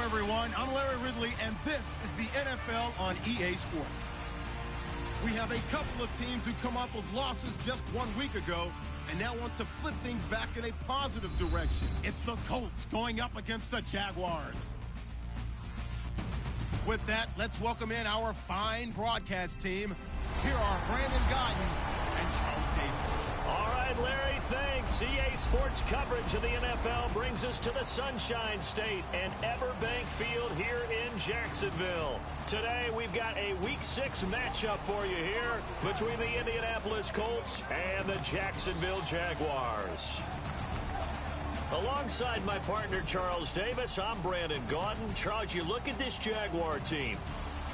everyone. I'm Larry Ridley, and this is the NFL on EA Sports. We have a couple of teams who come off of losses just 1 week ago and now want to flip things back in a positive direction. It's the Colts going up against the Jaguars. With that, let's welcome in our fine broadcast team. Here are Brandon Godden and Charles Davis. All right, Larry, thanks. EA Sports coverage of the NFL brings us to the Sunshine State and Everbank Field here in Jacksonville. Today, we've got a Week 6 matchup for you here between the Indianapolis Colts and the Jacksonville Jaguars. Alongside my partner, Charles Davis, I'm Brandon Gaudin. Charles, you look at this Jaguar team.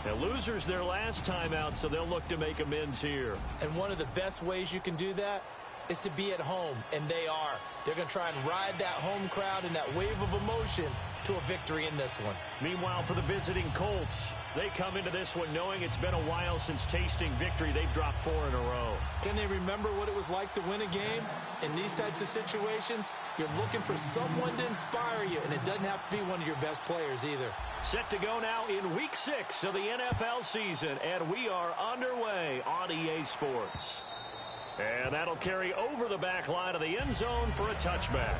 Now, losers their last time out, so they'll look to make amends here. And one of the best ways you can do that is to be at home, and they are. They're going to try and ride that home crowd and that wave of emotion to a victory in this one. Meanwhile, for the visiting Colts, they come into this one knowing it's been a while since tasting victory. They've dropped 4 in a row. Can they remember what it was like to win a game? In these types of situations, you're looking for someone to inspire you, and it doesn't have to be one of your best players either. Set to go now in Week 6 of the NFL season, and we are underway on EA Sports. And that'll carry over the back line of the end zone for a touchback.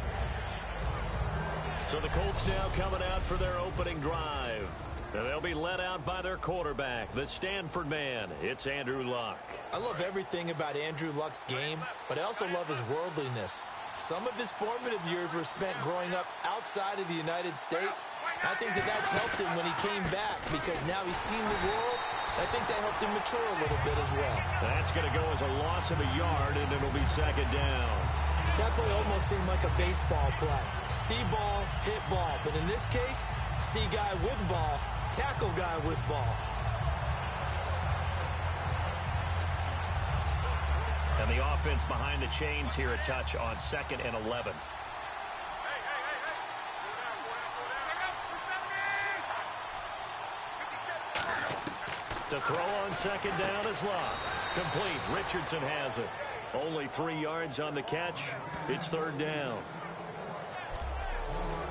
So the Colts now coming out for their opening drive. And they'll be led out by their quarterback, the Stanford man. It's Andrew Luck. I love everything about Andrew Luck's game, but I also love his worldliness. Some of his formative years were spent growing up outside of the United States. I think that that's helped him when he came back because now he's seen the world. I think that helped him mature a little bit as well. That's going to go as a loss of a yard, and it'll be second down. That play almost seemed like a baseball play. See ball, hit ball. But in this case, see guy with ball, tackle guy with ball. And the offense behind the chains here a touch on 2nd and 11. To throw on 2nd down is Luck. Complete. Richardson has it. Only 3 yards on the catch. It's 3rd down.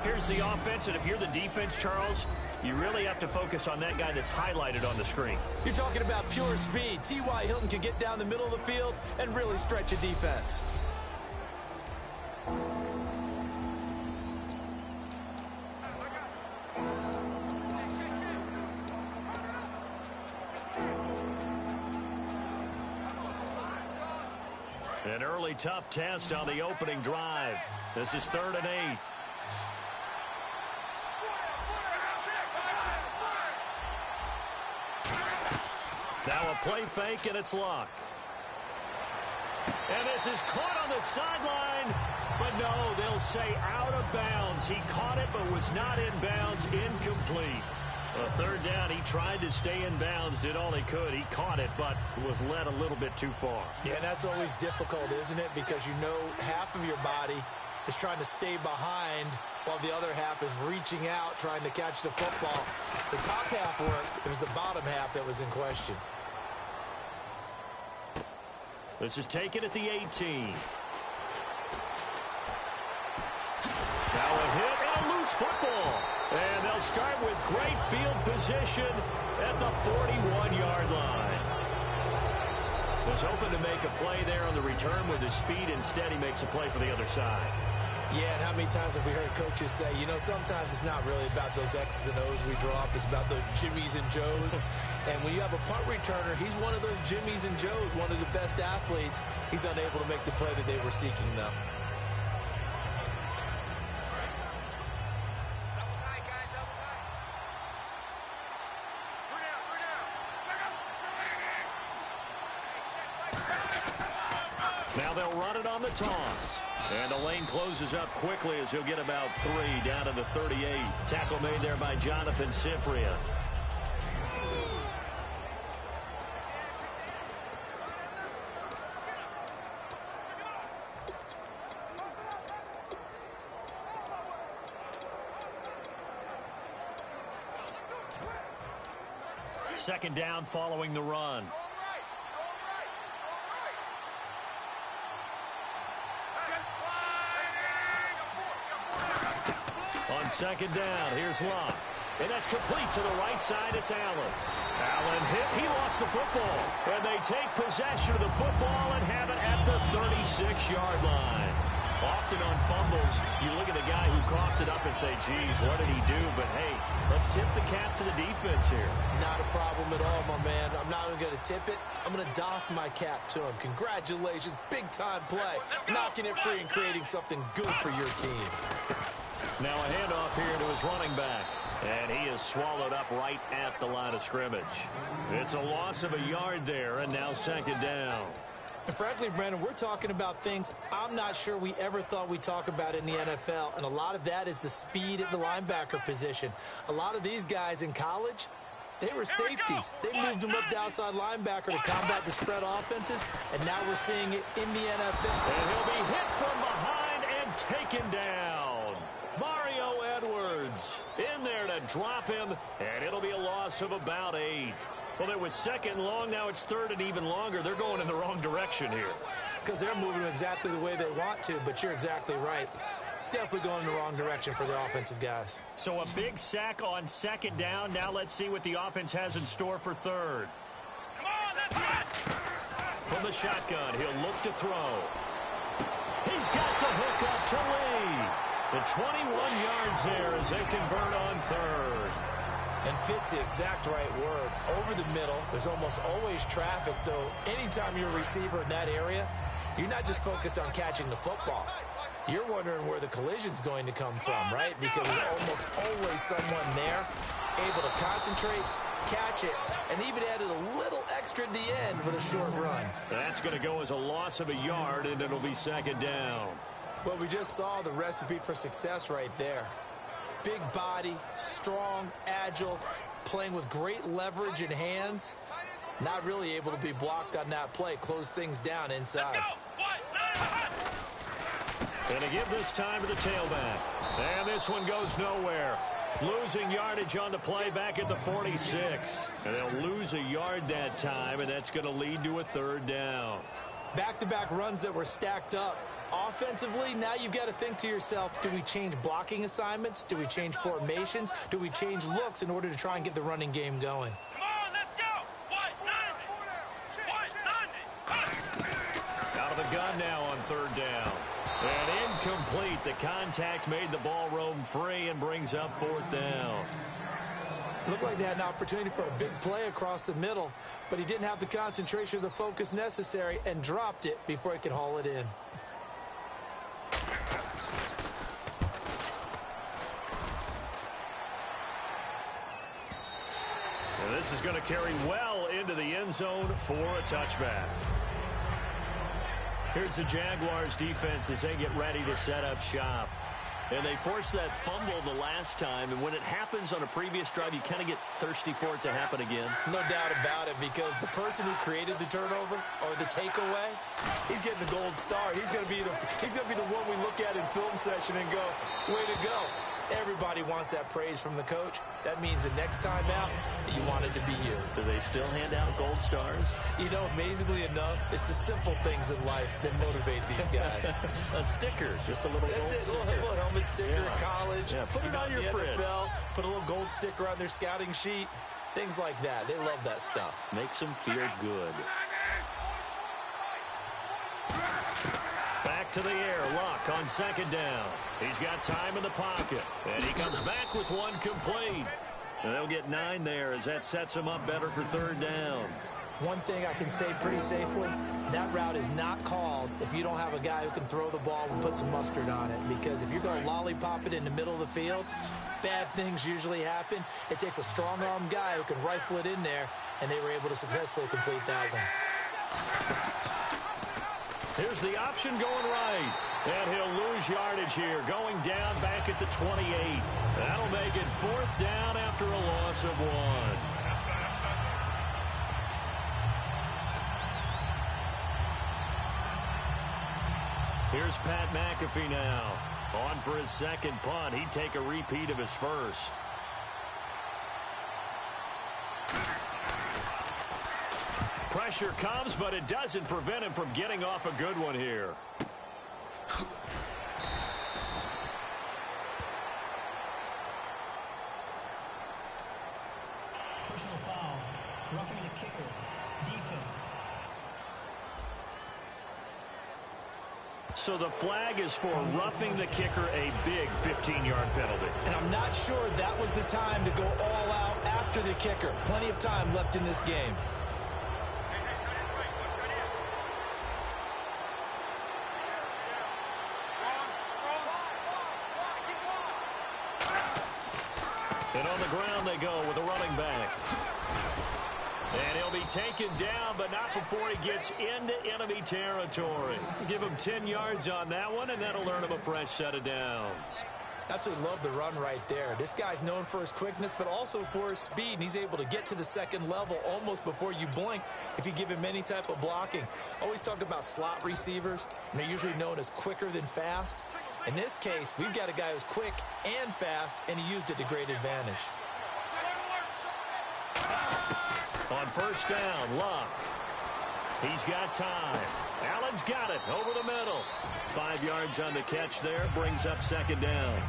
Here's the offense, and if you're the defense, Charles, you really have to focus on that guy that's highlighted on the screen. You're talking about pure speed. T.Y. Hilton can get down the middle of the field and really stretch a defense. An early tough test on the opening drive. This is 3rd and 8. Now a play fake, and it's Luck. And this is caught on the sideline. But no, they'll say out of bounds. He caught it but was not in bounds. Incomplete. A 3rd down, he tried to stay in bounds, did all he could. He caught it, but was led a little bit too far. Yeah, and that's always difficult, isn't it? Because you know half of your body is trying to stay behind while the other half is reaching out, trying to catch the football. The top half worked. It was the bottom half that was in question. This is taken at the 18. Now a hit and a loose football. And they'll start with great field position at the 41-yard line. Was hoping to make a play there on the return with his speed. Instead, he makes a play for the other side. Yeah, and how many times have we heard coaches say, you know, sometimes it's not really about those X's and O's we drop. It's about those Jimmies and Joes. And when you have a punt returner, he's one of those Jimmies and Joes, one of the best athletes. He's unable to make the play that they were seeking, though. Now they'll run it on the toss. And the lane closes up quickly as he'll get about 3 down to the 38. Tackle made there by Jonathan Cyprien. Second down following the run. On second down, here's Luck. And that's complete to the right side. It's Allen. Allen hit. He lost the football. And they take possession of the football and have it at the 36-yard line. Often on fumbles, you look at the guy who coughed it up and say, geez, what did he do? But, hey, let's tip the cap to the defense here. Not a problem at all, my man. I'm not even going to tip it. I'm going to doff my cap to him. Congratulations. Big-time play. Knocking it free and creating something good for your team. Now a handoff here to his running back. And he is swallowed up right at the line of scrimmage. It's a loss of a yard there, and now second down. And frankly, Brandon, we're talking about things I'm not sure we ever thought we'd talk about in the NFL. And a lot of that is the speed at the linebacker position. A lot of these guys in college, they were safeties. They moved them up to outside linebacker to combat the spread offenses. And now we're seeing it in the NFL. And he'll be hit from behind and taken down. Mario Edwards in there to drop him. And it'll be a loss of about 8. Well, it was second and long. Now it's third and even longer. They're going in the wrong direction here. Because they're moving exactly the way they want to, but you're exactly right. Definitely going in the wrong direction for the offensive guys. So a big sack on second down. Now let's see what the offense has in store for third. Come on, let's run! From the shotgun, he'll look to throw. He's got the hook up to Lee. The 21 yards there as they convert on third. And fits the exact right word. Over the middle, there's almost always traffic, so anytime you're a receiver in that area, you're not just focused on catching the football. You're wondering where the collision's going to come from, right? Because there's almost always someone there able to concentrate, catch it, and even added a little extra at the end with a short run. That's going to go as a loss of a yard, and it'll be second down. Well, we just saw the recipe for success right there. Big body, strong, agile, playing with great leverage in hands. Not really able to be blocked on that play. Close things down inside. Going to give this time to the tailback. And this one goes nowhere. Losing yardage on the play back at the 46. And they'll lose a yard that time, and that's going to lead to a third down. Back-to-back runs that were stacked up. Offensively, now you've got to think to yourself, do we change blocking assignments? Do we change formations? Do we change looks in order to try and get the running game going? Come on, let's go! Out of the gun now on third down. And incomplete. The contact made the ball roam free and brings up fourth down. Looked like they had an opportunity for a big play across the middle, but he didn't have the concentration or the focus necessary and dropped it before he could haul it in. And this is going to carry well into the end zone for a touchback. Here's the Jaguars defense as they get ready to set up shop. And they forced that fumble the last time, and when it happens on a previous drive, you kind of get thirsty for it to happen again. No doubt about it, because the person who created the turnover or the takeaway, he's getting the gold star. He's going to be the one we look at in film session and go, way to go. Everybody wants that praise from the coach. That means the next time out, you want it to be you. Do they still hand out gold stars? You know, amazingly enough, it's the simple things in life that motivate these guys. A sticker, just a little gold sticker. A little helmet sticker in college. Yeah, put it on your fridge. NFL, put a little gold sticker on their scouting sheet. Things like that. They love that stuff. Makes them feel good. Back to the air. Luck on second down. He's got time in the pocket. And he comes back with one complete. And they'll get 9 there as that sets him up better for third down. One thing I can say pretty safely, that route is not called if you don't have a guy who can throw the ball and put some mustard on it. Because if you're going to lollipop it in the middle of the field, bad things usually happen. It takes a strong-arm guy who can rifle it in there, and they were able to successfully complete that one. Here's the option going right. And he'll lose yardage here, going down back at the 28. That'll make it fourth down after a loss of 1. Here's Pat McAfee now. On for his second punt. He'd take a repeat of his first. Pressure comes, but it doesn't prevent him from getting off a good one here. Personal foul. Roughing the kicker. Defense. So the flag is for roughing the kicker, a big 15-yard penalty. And I'm not sure that was the time to go all out after the kicker. Plenty of time left in this game. And on the ground they go with a running back. And he'll be taken down, but not before he gets into enemy territory. Give him 10 yards on that one, and that'll earn him a fresh set of downs. Absolutely love the run right there. This guy's known for his quickness, but also for his speed, and he's able to get to the second level almost before you blink if you give him any type of blocking. Always talk about slot receivers, and they're usually known as quicker than fast. In this case, we've got a guy who's quick and fast, and he used it to great advantage. On first down, Luck. He's got time. Allen's got it over the middle. 5 yards on the catch there, brings up second down.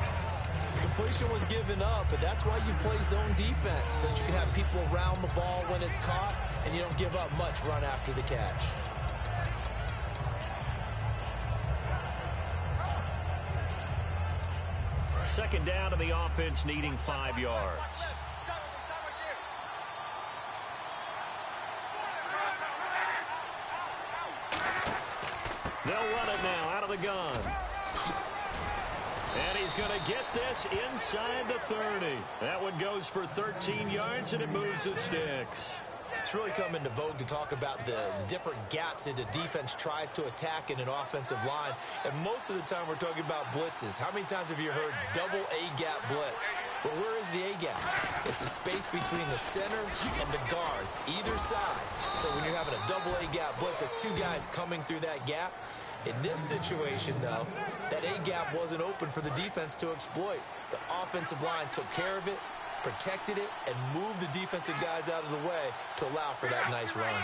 Completion was given up, but that's why you play zone defense, so that you can have people around the ball when it's caught, and you don't give up much run after the catch. Second down to the offense, needing 5 yards. They'll run it now out of the gun. And he's going to get this inside the 30. That one goes for 13 yards, and it moves the sticks. It's really come into vogue to talk about the different gaps that the defense tries to attack in an offensive line. And most of the time we're talking about blitzes. How many times have you heard double A-gap blitz? Well, where is the A-gap? It's the space between the center and the guards, either side. So when you're having a double A-gap blitz, it's two guys coming through that gap. In this situation, though, that A-gap wasn't open for the defense to exploit. The offensive line took care of it, protected it, and moved the defensive guys out of the way to allow for that nice run.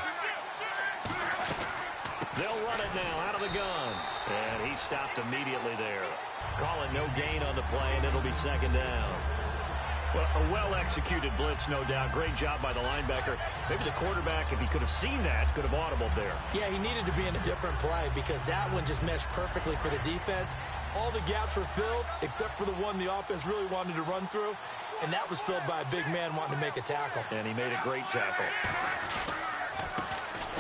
They'll run it now out of the gun. And he stopped immediately there. Call it no gain on the play, and it'll be second down. Well, a well-executed blitz, no doubt. Great job by the linebacker. Maybe the quarterback, if he could have seen that, could have audibled there. Yeah, he needed to be in a different play because that one just meshed perfectly for the defense. All the gaps were filled except for the one the offense really wanted to run through, and that was filled by a big man wanting to make a tackle. And he made a great tackle.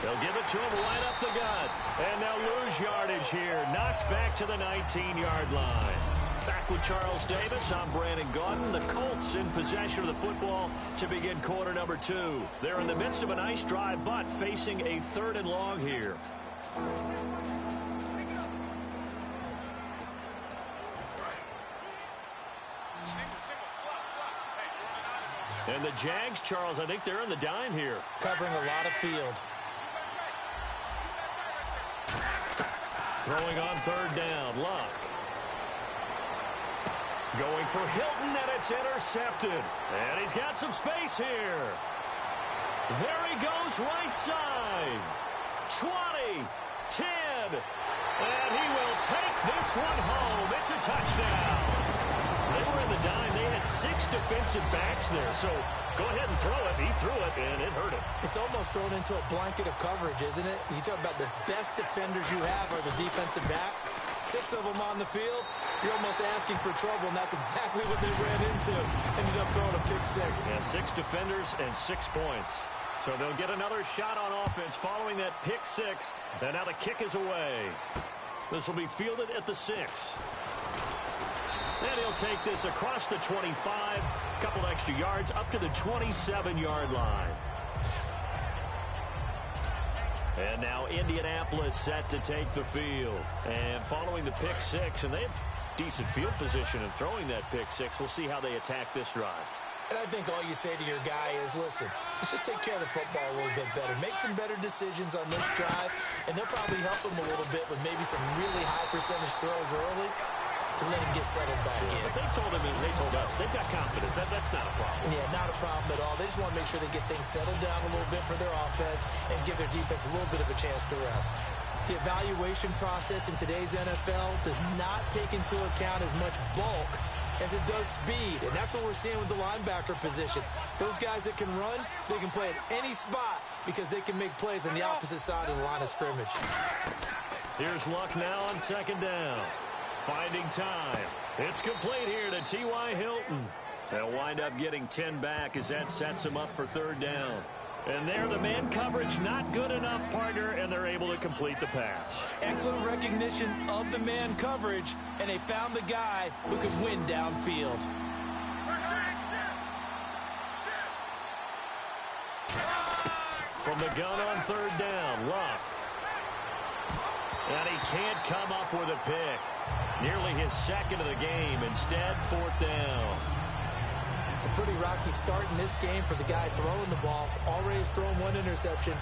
They'll give it to him right up the gut. And they'll lose yardage here. Knocked back to the 19-yard line. Back with Charles Davis. I'm Brandon Gaudin. The Colts in possession of the football to begin quarter number 2. They're in the midst of a nice drive, but facing a 3rd and long here. And the Jags, Charles, I think they're in the dime here. Covering a lot of field. Throwing on 3rd down, Luck. Going for Hilton, and it's intercepted. And he's got some space here. There he goes, right side. 20, 10, and he will take this one home. It's a touchdown. They were in the dime. They had 6 defensive backs there, so go ahead and throw it. He threw it, and it hurt him. It's almost thrown into a blanket of coverage, isn't it? You talk about the best defenders you have are the defensive backs. 6 of them on the field. You're almost asking for trouble, and that's exactly what they ran into. Ended up throwing a pick 6. Yeah, 6 defenders and 6 points. So they'll get another shot on offense following that pick 6. And now the kick is away. This will be fielded at the 6. And he'll take this across the 25, a couple extra yards, up to the 27-yard line. And now Indianapolis set to take the field. And following the pick 6, and they have decent field position in throwing that pick 6. We'll see how they attack this drive. And I think all you say to your guy is, listen, let's just take care of the football a little bit better. Make some better decisions on this drive, and they'll probably help him a little bit with maybe some really high percentage throws early to let him get settled back in. But they told him, and they told us, they've got confidence. That's not a problem. Yeah, not a problem at all. They just want to make sure they get things settled down a little bit for their offense and give their defense a little bit of a chance to rest. The evaluation process in today's NFL does not take into account as much bulk as it does speed, and that's what we're seeing with the linebacker position. Those guys that can run, they can play at any spot because they can make plays on the opposite side of the line of scrimmage. Here's Luck now on second down. Finding time. It's complete here to T.Y. Hilton. They'll wind up getting 10 back as that sets them up for third down. And there, the man coverage not good enough, partner, and they're able to complete the pass. Excellent recognition of the man coverage, and they found the guy who could win downfield. From the gun on third down, Luck. And he can't come up with a pick. Nearly his second of the game. Instead, fourth down. A pretty rocky start in this game for the guy throwing the ball. Already has thrown one interception.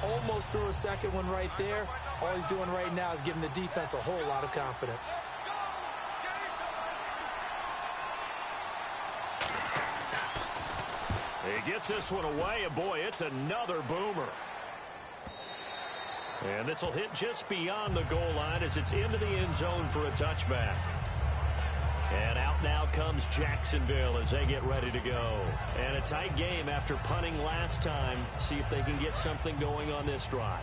Almost threw a second one right there. All he's doing right now is giving the defense a whole lot of confidence. He gets this one away, and boy, it's another boomer. And this will hit just beyond the goal line as it's into the end zone for a touchback. And out now comes Jacksonville as they get ready to go. And a tight game after punting last time. See if they can get something going on this drive.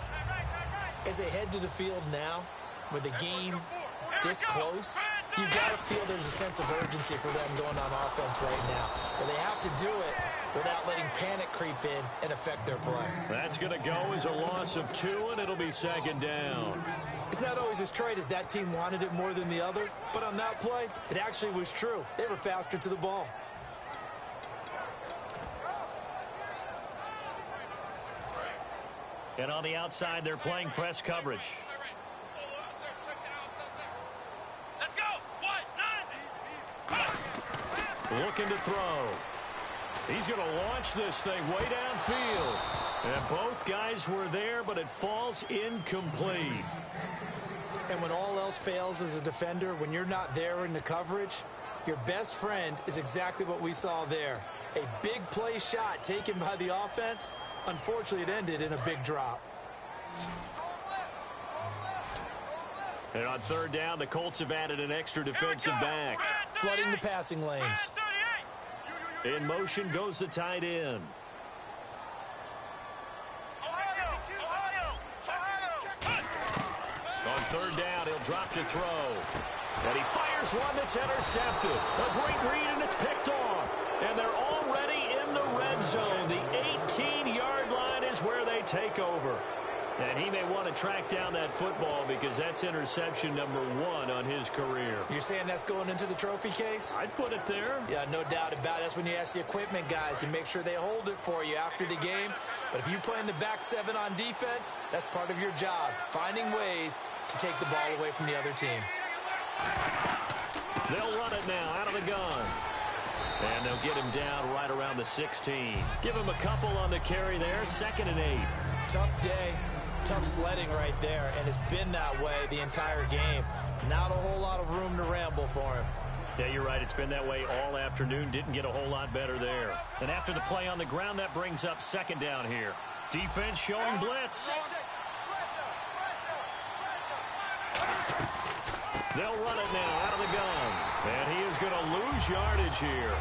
As they head to the field now, with the game this close, you've got to feel there's a sense of urgency for them going on offense right now. But they have to do it without letting panic creep in and affect their play. That's going to go as a loss of 2, and it'll be second down. It's not always as straight as that team wanted it more than the other, but on that play, it actually was true. They were faster to the ball. And on the outside, they're playing press coverage. Let's go. 1, 9. Looking to throw. He's going to launch this thing way downfield. And both guys were there, but it falls incomplete. And when all else fails as a defender, when you're not there in the coverage, your best friend is exactly what we saw there. A big play shot taken by the offense. Unfortunately, it ended in a big drop. And on third down, the Colts have added an extra defensive back. Flooding the passing lanes. In motion goes the tight end. On third down, he'll drop to throw. And he fires one that's intercepted. A great read, and it's picked off. And they're already in the red zone. The 18-yard line is where they take over. And he may want to track down that football because that's interception number 1 on his career. You're saying that's going into the trophy case? I'd put it there. Yeah, no doubt about it. That's when you ask the equipment guys to make sure they hold it for you after the game. But if you play in the back 7 on defense, that's part of your job, finding ways to take the ball away from the other team. They'll run it now out of the gun. And they'll get him down right around the 16. Give him a couple on the carry there, 2nd and 8. Tough day. Tough sledding right there, and it's been that way the entire game. Not a whole lot of room to ramble for him. Yeah, you're right. It's been that way all afternoon. Didn't get a whole lot better there. And after the play on the ground, that brings up second down here. Defense showing blitz. They'll run it now out of the gun. And he is going to lose yardage here.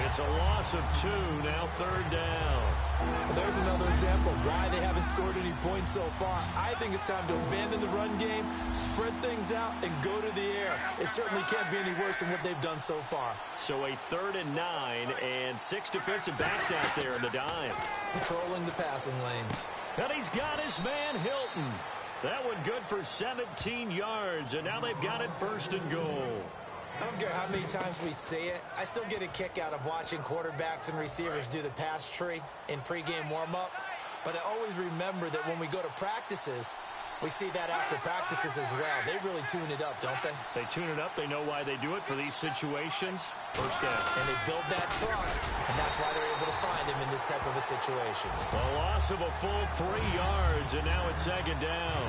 It's a loss of 2, now third down. There's another example of why they haven't scored any points so far. I think it's time to abandon the run game, spread things out, and go to the air. It certainly can't be any worse than what they've done so far. So a 3rd and 9 and 6 defensive backs out there in the dime. Patrolling the passing lanes. And he's got his man Hilton. That one good for 17 yards, and now they've got it 1st and goal. I don't care how many times we see it. I still get a kick out of watching quarterbacks and receivers do the pass tree in pregame warm-up. But I always remember that when we go to practices, we see that after practices as well. They really tune it up, don't they? They tune it up. They know why they do it for these situations. First down. And they build that trust, and that's why they're able to find him in this type of a situation. A loss of a full 3 yards, and now it's 2nd down.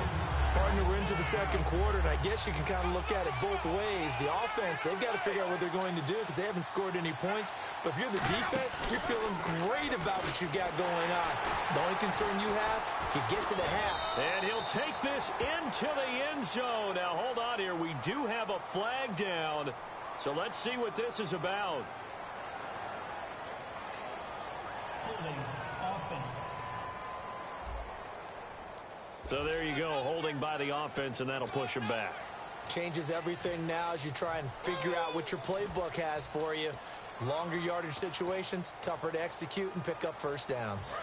Partner, we're into the 2nd quarter, and I guess you can kind of look at it both ways. The offense, they've got to figure out what they're going to do because they haven't scored any points. But if you're the defense, you're feeling great about what you've got going on. The only concern you have, you get to the half. And he'll take this into the end zone. Now, hold on here. We do have a flag down. So let's see what this is about. Holding offense. So there you go, holding by the offense, and that'll push him back. Changes everything now as you try and figure out what your playbook has for you. Longer yardage situations, tougher to execute and pick up first downs.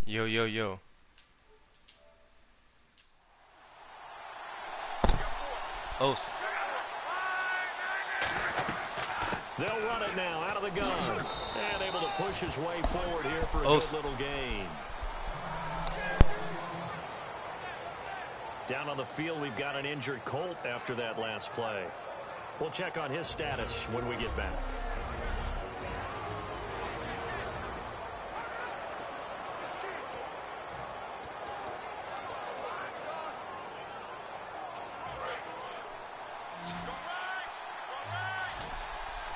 Yo, yo, yo. Oh. They'll run it now out of the gun. And able to push his way forward here for a good little gain. Down on the field, we've got an injured Colt after that last play. We'll check on his status when we get back.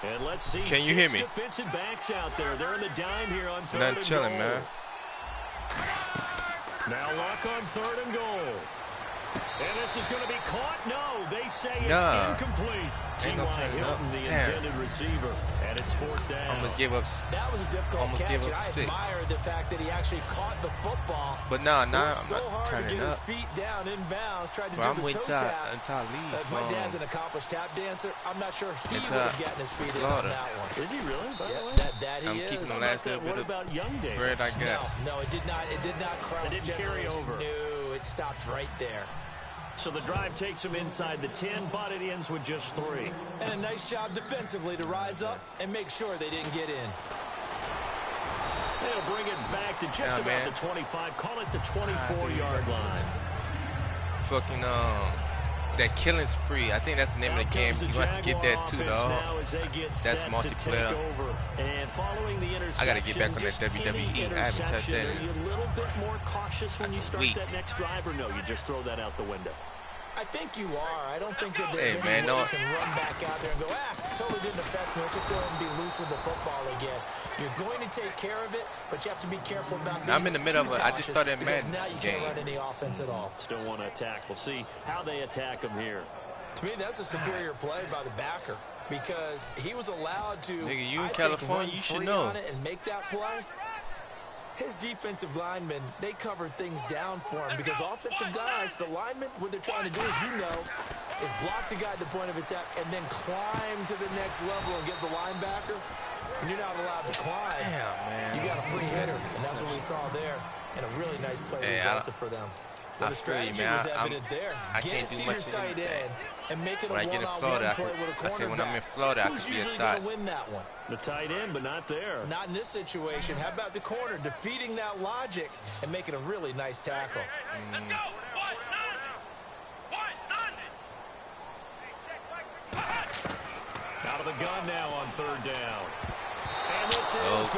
And let's see. Can you hear me? Defensive backs out there. They're in the dime here on third Nothing and chilling, goal. man. Now luck on third and goal. And this is going to be caught. No, they say it's incomplete. Ain't no T.Y. turning up. Hilton, the Damn. intended receiver. And it's fourth down. Almost gave up. That was a difficult almost catch, gave up and I 6. admire the fact that he actually caught the football. But now I'm so not hard to turning get his up. feet down inbounds, tried to Bro, do I'm the waiting toe tap. until I leave. My dad's an accomplished tap dancer. I'm not sure he would Until have gotten his feet in on Florida. that one. Is he really? By the way? That he I'm is. keeping the How last about little that? bit What of about young days? bread I got. No, it did not. It did not cross. It didn't carry generation. over. No, it stopped right there. So the drive takes him inside the 10, but it ends with just 3. And a nice job defensively to rise up and make sure they didn't get in. They'll bring it back to just about the 25. Call it the 24-yard line. Fucking that killing spree. I think that's the name of the game. You have to get that too, dog. That's multiplayer. And following the interception, I gotta get back on that WWE. I haven't touched that Are you a little bit more cautious when you start week. that next drive, or no? You just throw that out the window. I think you are. I don't think that there's Hey, any man, way no. you can run back out there and go, totally didn't affect me. Let's just go ahead and be loose with the football again. You're going to take care of it, but you have to be careful about being I'm in the middle of it. I just started because Madden now you game. can't run any offense at all. Still want to attack. We'll see how they attack him here. To me, that's a superior play by the backer because he was allowed to, Nigga, you in I think, California, run you should free know. on it and make that play. His defensive linemen, they covered things down for him because offensive guys, the linemen, what they're trying to do, as you know, is block the guy at the point of attack and then climb to the next level and get the linebacker. And you're not allowed to climb. Damn, man. You got a free hitter, and that's what we saw there. And a really nice play resulted for them. Well, the strategy was evident there. I Get can't it do to much your tight end and make it a when I get in one-on-one Florida, play with a I say when I'm in cornerback. Florida, I Who's could be a usually thought. going to win that one? The tight end, but not there. Not in this situation. How about the corner defeating that logic and making a really nice tackle? Let's go. Out of the gun now on third down. And this is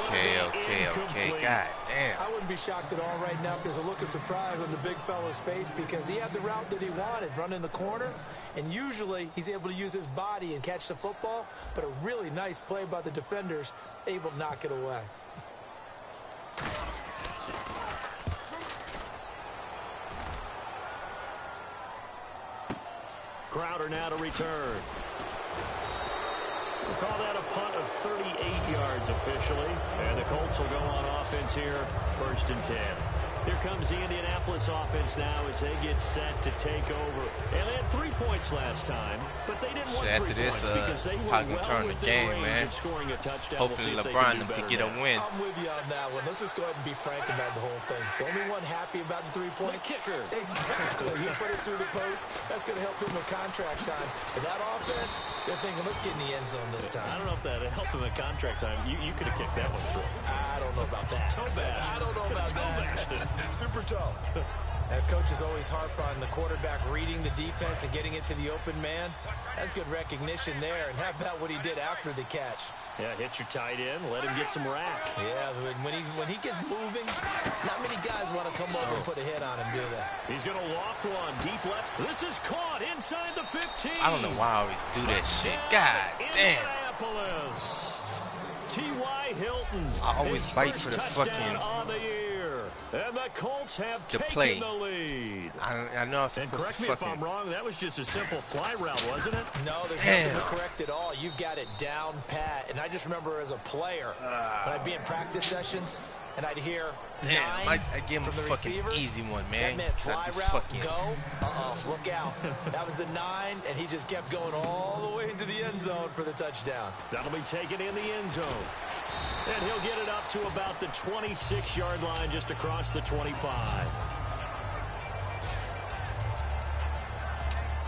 Okay. God damn. I wouldn't be shocked at all right now if there's a look of surprise on the big fella's face because he had the route that he wanted, running the corner, and usually he's able to use his body and catch the football, but a really nice play by the defenders, able to knock it away. Crowder now to return. We'll call that a punt of 38 yards officially. And the Colts will go on offense here, 1st and 10. Here comes the Indianapolis offense now as they get set to take over. And they had 3 points last time, but they didn't want 3 points because they were probably well turn the within game, range man. of scoring a touchdown. Hopefully LeBron can get a win. I'm with you on that one. Let's just go ahead and be frank about the whole thing. The only one happy about the 3-point kicker. Exactly. He put it through the post. That's going to help him with contract time. But that offense, they're thinking, let's get in the end zone this time. I don't know if that helped him in contract time. You could have kicked that one through. I don't know about that. I don't know about that. Super toe. That coach is always harp on the quarterback reading the defense and getting it to the open man. That's good recognition there. And how about what he did after the catch? Yeah, hit your tight end, let him get some rack. Yeah, when he gets moving, not many guys want to come over and put a hit on him, do they? He's going to loft one deep left. This is caught inside the 15. I don't know why I always do that shit. God damn. Indianapolis. T.Y. Hilton. I always fight for the fucking on the year. And the Colts have taken play. The lead. I know I was supposed and correct to me if I'm wrong, that was just a simple fly route, wasn't it? No, there's nothing to correct at all. You've got it down pat. And I just remember as a player, when I'd be in practice sessions, and I'd hear I give him a fucking easy one, man. That meant fly route, fucking go. Look out. That was the 9, and he just kept going all the way into the end zone for the touchdown. That'll be taken in the end zone. And he'll get it up to about the 26-yard line, just across the 25.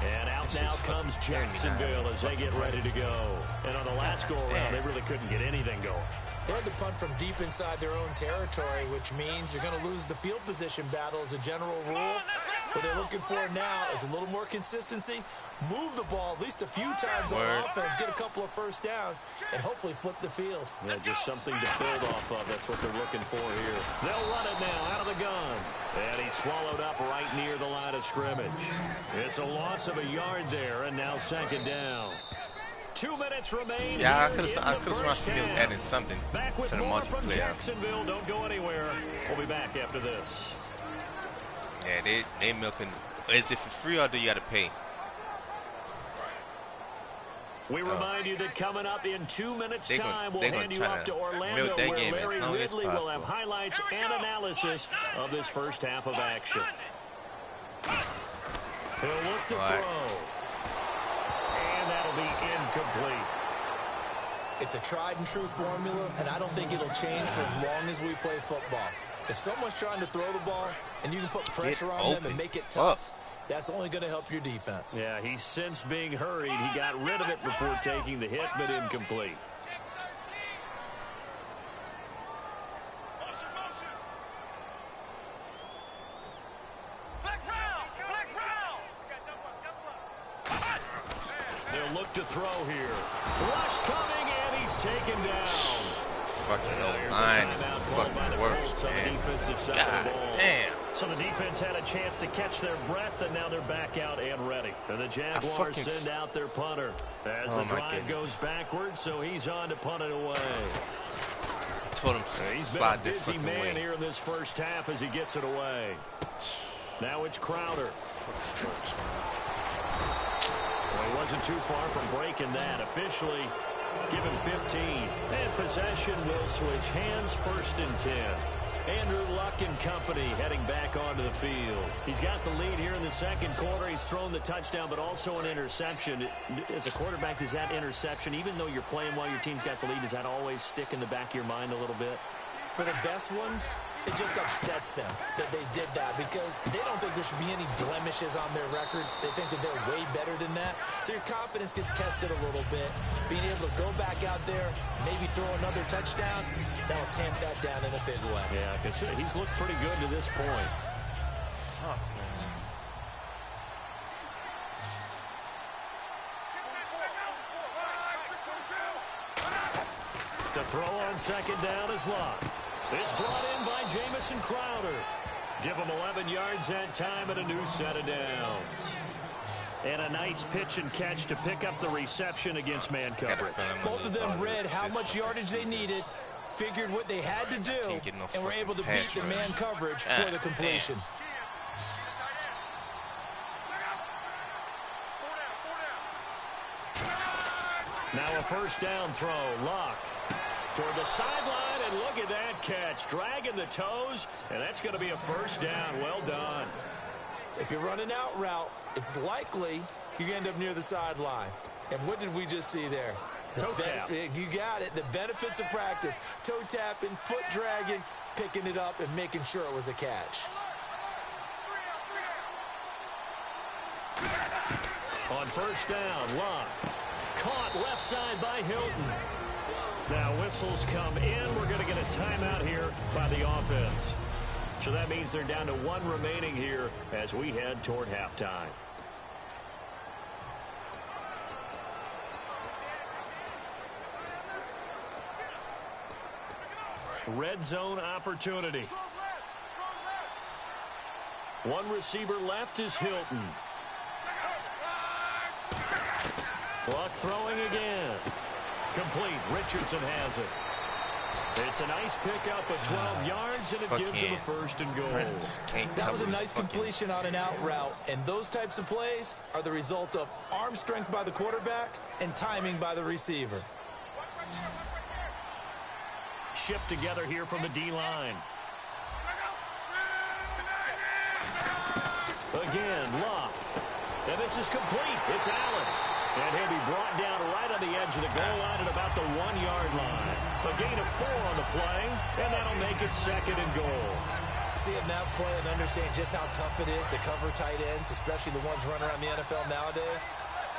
And out now comes Jacksonville as they get ready to go. And on the last go-around, they really couldn't get anything going. They had to punt from deep inside their own territory, which means you're going to lose the field position battle as a general rule. What they're looking for now is a little more consistency. Move the ball at least a few times on offense, get a couple of first downs, and hopefully flip the field. Yeah, just something to build off of. That's what they're looking for here. They'll run it now out of the gun. And he's swallowed up right near the line of scrimmage. It's a loss of a yard there, and now second down. 2 minutes remain. Yeah, I could have seen he was adding something to the multiplayer. From Jacksonville. Don't go anywhere. We'll be back after this. Yeah, they milking. Is it for free or do you got to pay? We remind you that coming up in 2 minutes' time, we'll hand you off to Orlando, where Larry Ridley will have highlights and analysis of this first half of action. He'll look to throw. And that'll be incomplete. It's a tried-and-true formula, and I don't think it'll change for as long as we play football. If someone's trying to throw the ball, and you can put pressure on them and make it tough, that's only going to help your defense. Yeah, he's since being hurried. He got rid of it before taking the hit, but incomplete. They'll look to throw here. Rush coming, and he's taken down. Fucking line is the fucking worst, man. God damn. So the defense had a chance to catch their breath, and now they're back out and ready. And the Jaguars send out their punter as the drive goes backwards, so he's on to punt it away. I told him he's been a busy man here in this first half as he gets it away. Now it's Crowder. Well, he wasn't too far from breaking that. Officially given 15. And possession will switch hands, 1st and 10. Andrew Luck and company heading back onto the field. He's got the lead here in the second quarter. He's thrown the touchdown, but also an interception. As a quarterback, does that interception, even though you're playing while your team's got the lead, does that always stick in the back of your mind a little bit? For the best ones, it just upsets them that they did that because they don't think there should be any blemishes on their record. They think that they're way better than that. So your confidence gets tested a little bit. Being able to go back out there, maybe throw another touchdown, that'll tamp that down in a big way. Yeah, I can see he's looked pretty good to this point. Fuck, man. To throw on second down is Luck. It's brought in by Jamison Crowder. Give him 11 yards that time and a new set of downs. And a nice pitch and catch to pick up the reception against man coverage. Both of them read how much yardage they needed, figured what they had to do, and were able to beat the man coverage for the completion. Now a first down throw. Luck toward the sideline, And look at that catch. Dragging the toes, and that's going to be a first down. Well done. If you're running out route, it's likely you're going to end up near the sideline. And what did we just see there? Toe tap. You got it. The benefits of practice. Toe tapping, foot dragging, picking it up, and making sure it was a catch. On first down, Locke. Caught left side by Hilton. Now whistles come in. We're going to get a timeout here by the offense. So that means they're down to one remaining here as we head toward halftime. Red zone opportunity. One receiver left is Hilton. Clock throwing again. Complete. Richardson has it. It's a nice pickup of 12 yards, and it gives him a first and goal. That was a nice completion on an out route, and those types of plays are the result of arm strength by the quarterback and timing by the receiver. Shift together here from the D-line. Again, Locke. And this is complete. It's Allen. And he'll be brought down right on the edge of the goal line at about the 1-yard line. A gain of 4 on the play, and that'll make it second and goal. Seeing that play and understand just how tough it is to cover tight ends, especially the ones running around the NFL nowadays,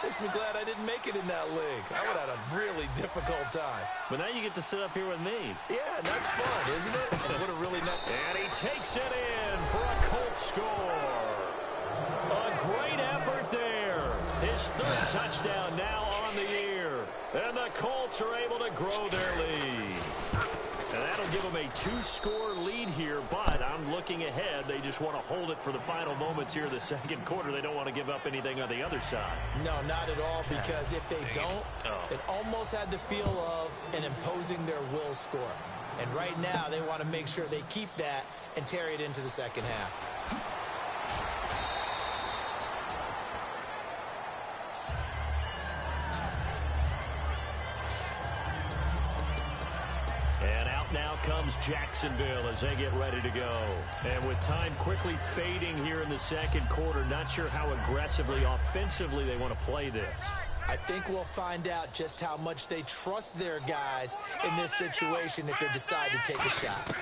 makes me glad I didn't make it in that league. I would have had a really difficult time. But now you get to sit up here with me. Yeah, and that's fun, isn't it? And what a really nice... And he takes it in for a Colts score. A great effort there. His third touchdown now on the year. And the Colts are able to grow their lead. And that'll give them a 2-score lead here, but I'm looking ahead. They just want to hold it for the final moments here in the second quarter. They don't want to give up anything on the other side. No, not at all, because if they don't, it almost had the feel of an imposing their will score. And right now, they want to make sure they keep that and carry it into the second half. Now comes Jacksonville as they get ready to go. And with time quickly fading here in the second quarter, not sure how aggressively, offensively they want to play this. I think we'll find out just how much they trust their guys in this situation if they decide to take a shot.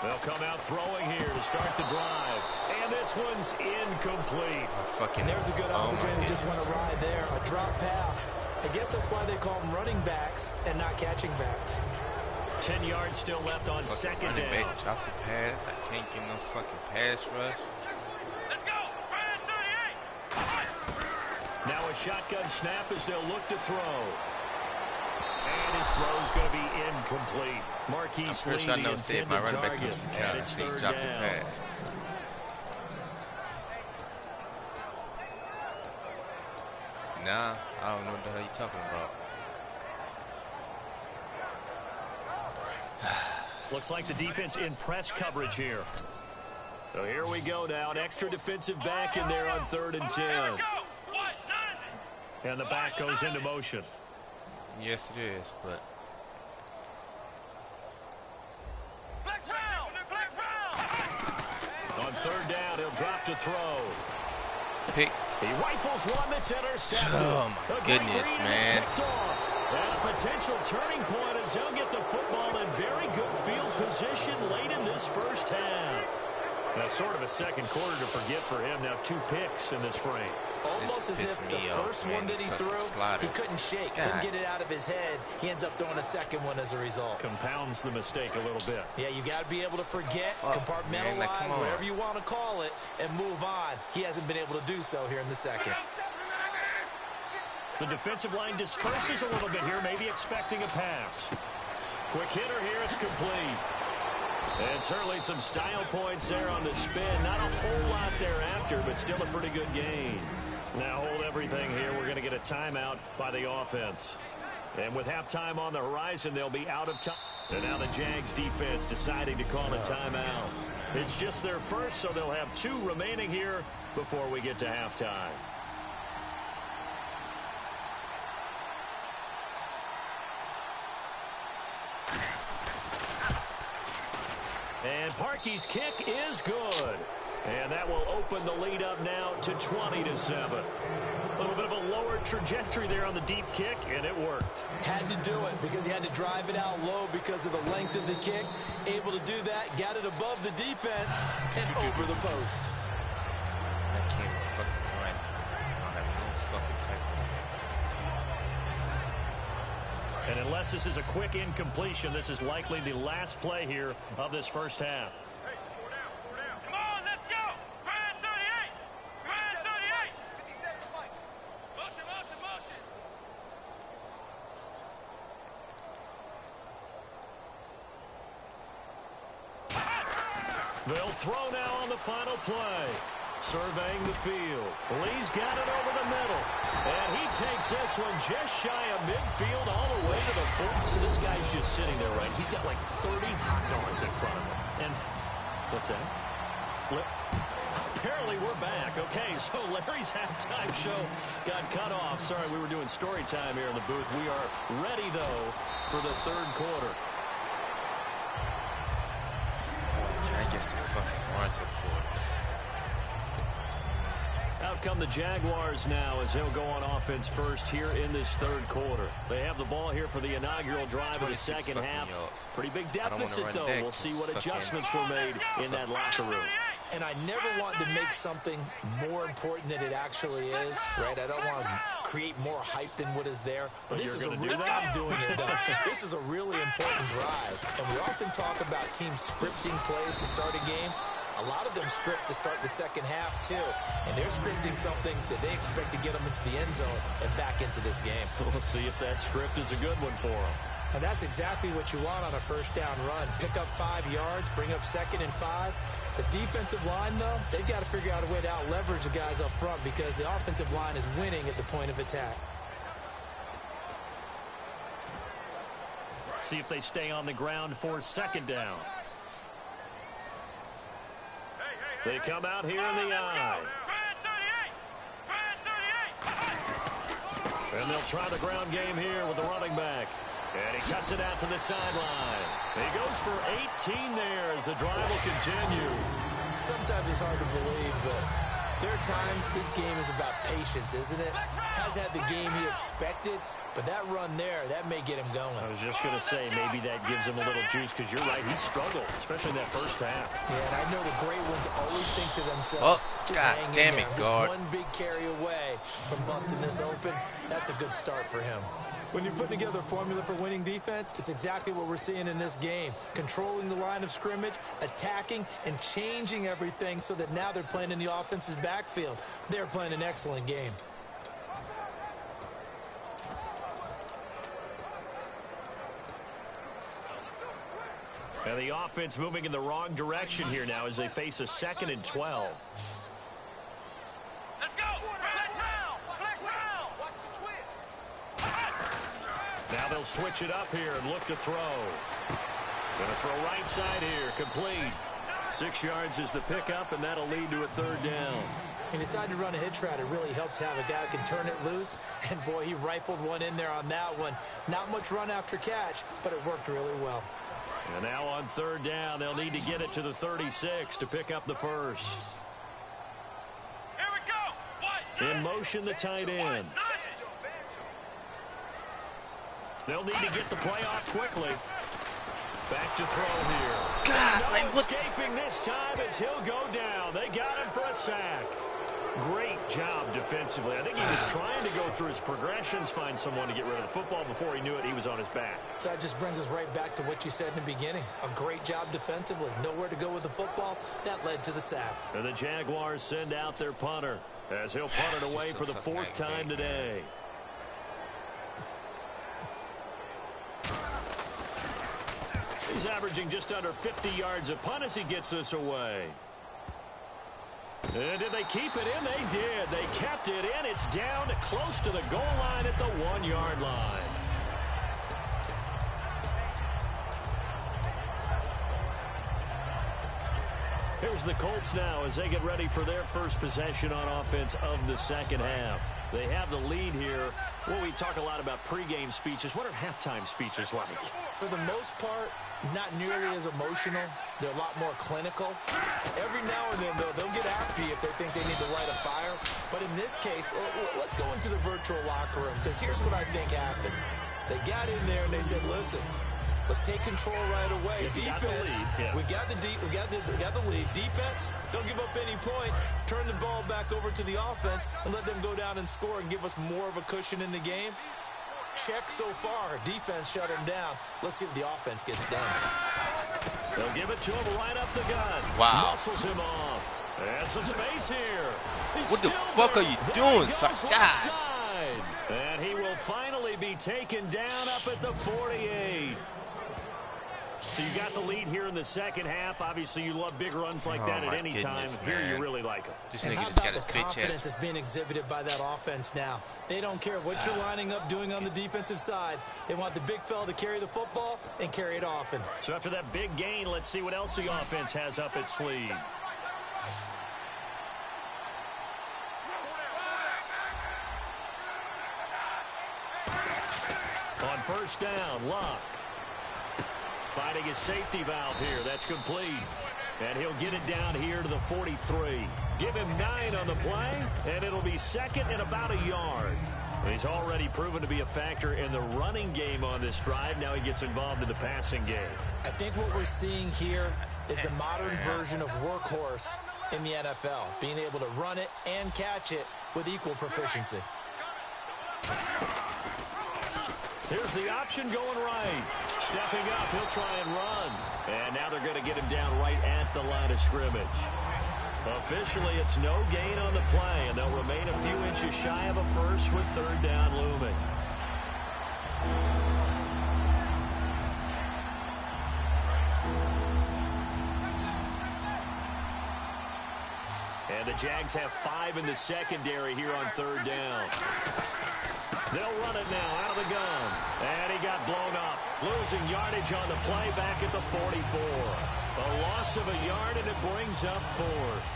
They'll come out throwing here to start the drive. And this one's incomplete. There's a good opportunity. Just went awry there. A drop pass. I guess that's why they call them running backs and not catching backs. 10 yards still left on second down. Back drops a pass. I can't get no fucking pass rush. Let's go. Ryan 38. Now a shotgun snap as they'll look to throw. And his throw's going to be incomplete. Marquise Lee, the intended target. And it's third down. Nah, I don't know what the hell you're talking about. Looks like the defense in press coverage here. So here we go now. An extra defensive back in there on 3rd and 10. And the back goes into motion. Yes, it is, but... On 3rd down, he'll drop to throw. Pick. He rifles one that's intercepted. Oh, my goodness, man. And a potential turning point as he'll get the football in very good field position late in this first half. Now, sort of a second quarter to forget for him. Now 2 picks in this frame. Almost as if the first one that he threw, he couldn't shake, couldn't get it out of his head. He ends up throwing a second one as a result. Compounds the mistake a little bit. Yeah, you got to be able to forget, compartmentalize, whatever you want to call it, and move on. He hasn't been able to do so here in the second. The defensive line disperses a little bit here, maybe expecting a pass. Quick hitter here, it's complete. And certainly some style points there on the spin. Not a whole lot thereafter, but still a pretty good gain. Now hold everything here. We're going to get a timeout by the offense. And with halftime on the horizon, they'll be out of time. And now the Jags defense deciding to call a timeout. It's just their first, so they'll have 2 remaining here before we get to halftime. Sparky's kick is good. And that will open the lead up now to 20-7. A little bit of a lower trajectory there on the deep kick, and it worked. Had to do it because he had to drive it out low because of the length of the kick. Able to do that, got it above the defense, and over the post. I can't fucking find it. I have no fucking type. And unless this is a quick incompletion, this is likely the last play here of this first half. They'll throw now on the final play. Surveying the field. Lee's got it over the middle. And he takes this one just shy of midfield all the way to the 40. So this guy's just sitting there, right? He's got like 30 hot dogs in front of him. And what's that? Apparently we're back. Okay, so Larry's halftime show got cut off. Sorry, we were doing story time here in the booth. We are ready, though, for the third quarter. I guess they fucking want support. Out come the Jaguars now as they'll go on offense first here in this third quarter. They have the ball here for the inaugural drive of the second half. Pretty big deficit, though. We'll see what adjustments were made in that locker room. And I never want to make something more important than it actually is, right? I don't want to create more hype than what is there. But this is I'm doing it, though. This is a really important drive. And we often talk about teams scripting plays to start a game. A lot of them script to start the second half, too. And they're scripting something that they expect to get them into the end zone and back into this game. We'll see if that script is a good one for them. And that's exactly what you want on a first down run. Pick up 5 yards, bring up 2nd and 5. The defensive line, though, they've got to figure out a way to out-leverage the guys up front because the offensive line is winning at the point of attack. See if they stay on the ground for second down. They come out here in the eye. And they'll try the ground game here with the running back. And he cuts it out to the sideline. He goes for 18 there as the drive will continue. Sometimes it's hard to believe, but there are times this game is about patience, isn't it? Has had the game he expected, but that run there, that may get him going. I was just going to say, maybe that gives him a little juice, because you're right, he struggled, especially in that first half. Yeah, and I know the great ones always think to themselves, just hang in there. Just one big carry away from busting this open. That's a good start for him. When you're putting together a formula for winning defense, it's exactly what we're seeing in this game. Controlling the line of scrimmage, attacking, and changing everything so that now they're playing in the offense's backfield. They're playing an excellent game. And the offense moving in the wrong direction here now as they face a 2nd and 12. Let's go! Flex round! Now they'll switch it up here and look to throw. Going to throw right side here, complete. 6 yards is the pickup, and that'll lead to a third down. He decided to run a hitch route. It really helps to have a guy who can turn it loose. And, boy, he rifled one in there on that one. Not much run after catch, but it worked really well. And now on third down, they'll need to get it to the 36 to pick up the first. Here we go! In motion, the tight end. They'll need to get the play off quickly. Back to throw here. God, no escaping this time as he'll go down. They got him for a sack. Great job defensively. I think he was trying to go through his progressions, find someone to get rid of the football. Before he knew it, he was on his back. So that just brings us right back to what you said in the beginning. A great job defensively. Nowhere to go with the football. That led to the sack. And the Jaguars send out their punter as he'll punt it away for the 4th time today. He's averaging just under 50 yards a punt as he gets this away. And did they keep it in? They did. They kept it in. It's down to close to the goal line at the 1-yard line. Here's the Colts now as they get ready for their first possession on offense of the second half. They have the lead here. Well, we talk a lot about pregame speeches. What are halftime speeches like? For the most part, not nearly as emotional. They're a lot more clinical. Every now and then, though, they'll get happy if they think they need to light a fire. But in this case, let's go into the virtual locker room, because here's what I think happened. They got in there and they said, listen, let's take control right away. Defense, we got the lead. Defense, don't give up any points. Turn the ball back over to the offense and let them go down and score and give us more of a cushion in the game. Check so far. Defense shut him down. Let's see if the offense gets done. They'll give it to him right up the gut. Wow. Muscles him off. And some space here. What the fuck are you doing, son? God. And he will finally be taken down up at the 48. So you got the lead here in the second half. Obviously, you love big runs like that at any time. Here, you really like them. This and nigga how just about got his the bitch confidence ass. that's being exhibited by that offense now? They don't care what you're lining up doing on the defensive side. They want the big fella to carry the football and carry it often. So after that big gain, let's see what else the offense has up its sleeve. On first down, Luck. Finding his safety valve here. That's complete. And he'll get it down here to the 43. Give him 9 on the play, and it'll be second and about a yard. He's already proven to be a factor in the running game on this drive. Now he gets involved in the passing game. I think what we're seeing here is the modern version of workhorse in the NFL, being able to run it and catch it with equal proficiency. Here's the option going right. Stepping up, he'll try and run. And now they're going to get him down right at the line of scrimmage. Officially, it's no gain on the play, and they'll remain a few inches shy of a first with third down looming. And the Jags have 5 in the secondary here on third down. They'll run it now out of the gun. And he got blown up. Losing yardage on the play back at the 44. A loss of a yard, and it brings up fourth.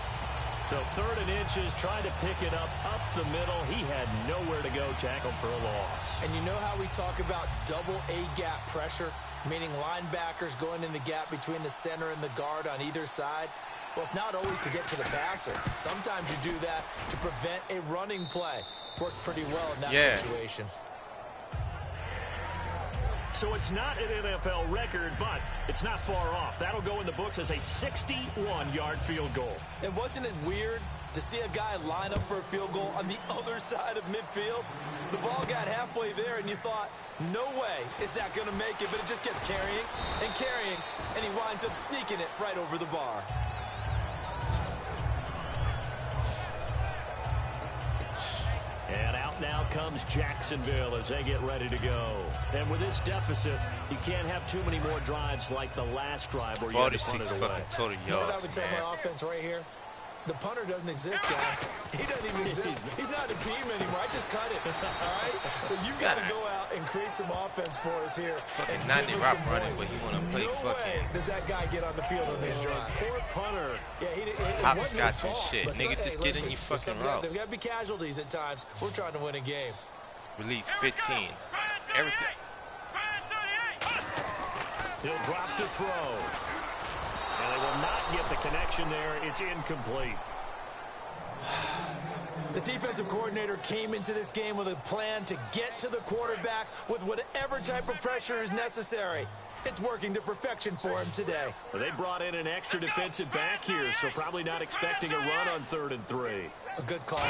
So third and inches, trying to pick it up the middle. He had nowhere to go, tackled for a loss. And you know how we talk about double A-gap pressure, meaning linebackers going in the gap between the center and the guard on either side? Well, it's not always to get to the passer. Sometimes you do that to prevent a running play. Worked pretty well in that situation. So it's not an NFL record, but it's not far off. That'll go in the books as a 61-yard field goal. And wasn't it weird to see a guy line up for a field goal on the other side of midfield? The ball got halfway there, and you thought, no way is that going to make it, but it just kept carrying, and he winds up sneaking it right over the bar. And out now comes Jacksonville as they get ready to go. And with this deficit, you can't have too many more drives like the last drive where you had to punt it away. 46 fucking total yards, You know what I would tell my offense right here? The punter doesn't exist, guys. He doesn't even exist. He's not a team anymore. I just cut it. All right? So you've got to go out and create some offense for us here. Fucking 90 route running, but he want to play fucking. Does that guy get on the field on this drive? Poor punter. Yeah, it hopscotch and shit. Nigga, just get in your fucking route. There's got to be casualties at times. We're trying to win a game. Release 15. Everything. He'll drop to throw. And they will not get the connection there. It's incomplete. The defensive coordinator came into this game with a plan to get to the quarterback with whatever type of pressure is necessary. It's working to perfection for him today. Well, they brought in an extra defensive back here, so probably not expecting a run on 3rd and 3. A good call.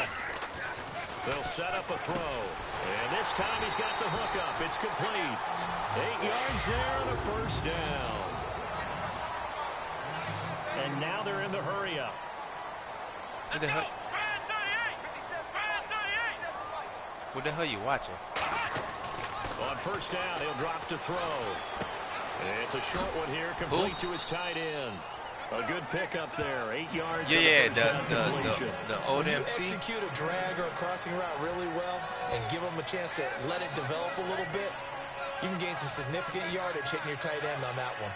They'll set up a throw. And this time he's got the hook up. It's complete. 8 yards there and a first down. And now they're in the hurry-up. What the hell? What the hell are you watching? On first down, he'll drop to throw. It's a short one here, complete to his tight end. A good pickup there, 8 yards. The old MC. Execute a drag or a crossing route really well and give them a chance to let it develop a little bit. You can gain some significant yardage hitting your tight end on that one.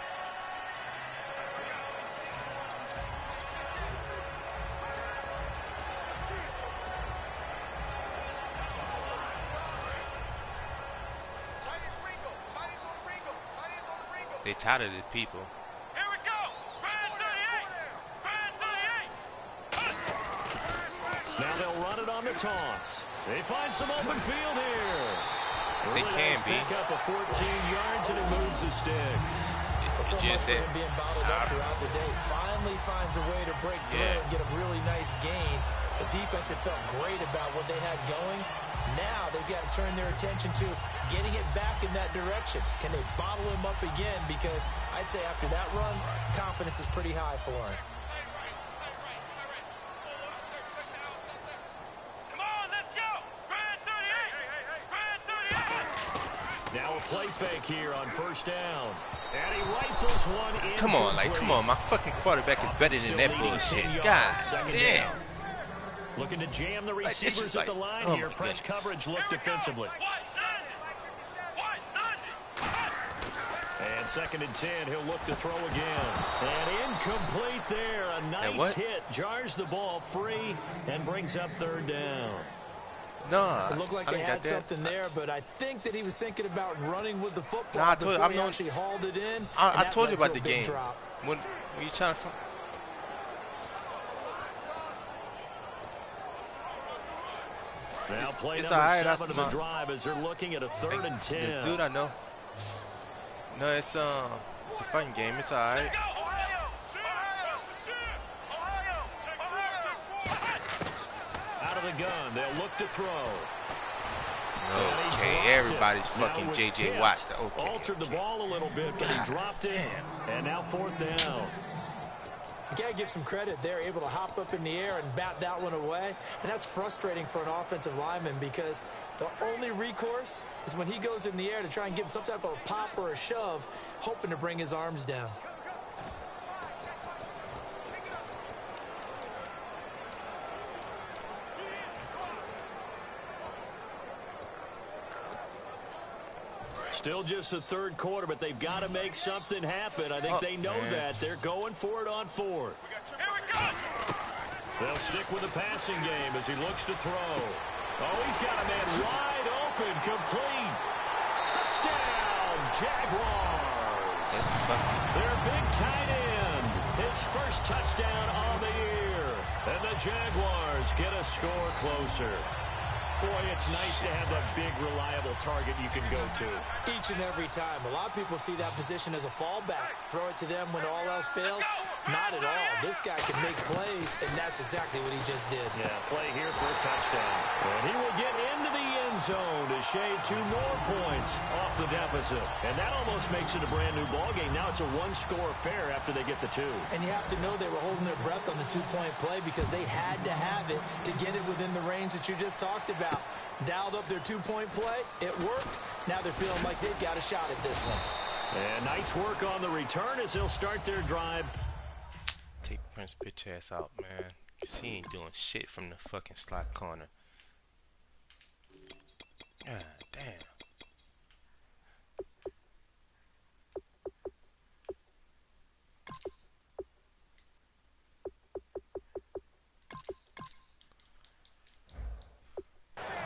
They tired of the people. Here we go. Brand 38. Brand 38. Now they'll run it on the toss. They find some open field here. They can be. Pick up a 14 yards and it moves the sticks. So much for him being bottled up throughout the day. Finally finds a way to break through and get a really nice gain. The defense had felt great about what they had going. Now they've got to turn their attention to getting it back in that direction. Can they bottle him up again? Because I'd say after that run, confidence is pretty high for him. Come on, let's go. Brand 38. Brand 38. Now a play fake here on first down. And he rifles one in. Come on, my fucking quarterback is better than that bullshit. God damn. Looking to jam the receivers at the line here. Press coverage look defensively. And 2nd and 10, he'll look to throw again. And incomplete there. A nice hit. Jars the ball free and brings up 3rd down. No, it looked like they had something there, but I think that he was thinking about running with the football. Nah, I told you, he actually hauled it in. I told you about the game. When you trying to... Now play number 7 of the drive as they're looking at a 3rd and 10. Dude, I know. No, it's a fun game. It's all right. Out of the gun, they'll look to throw. Okay, everybody's fucking J.J. Watt. Okay. Altered the ball a little bit, but he dropped it. And now 4th down. You got to give some credit. They're able to hop up in the air and bat that one away. And that's frustrating for an offensive lineman because the only recourse is when he goes in the air to try and give him some type of a pop or a shove, hoping to bring his arms down. Still just the 3rd quarter, but they've got to make something happen. I think they know that. They're going for it on 4th. They'll stick with the passing game as he looks to throw. Oh, he's got a man wide open, complete. Touchdown, Jaguars. Their big tight end. His first touchdown on the year. And the Jaguars get a score closer. Boy, it's nice to have that big, reliable target you can go to. Each and every time. A lot of people see that position as a fallback. Throw it to them when all else fails. Not at all. This guy can make plays, and that's exactly what he just did. Yeah, play here for a touchdown. And he will get into the end zone to shade 2 more points off the deficit. And that almost makes it a brand-new ballgame. Now it's a 1-score affair after they get the 2. And you have to know they were holding their breath on the 2-point play because they had to have it to get it within the range that you just talked about. Dialed up their 2-point play. It worked. Now they're feeling like they've got a shot at this one. And nice work on the return as they'll start their drive. Take Prince bitch ass out, man. Cause he ain't doing shit from the fucking slot corner. God damn.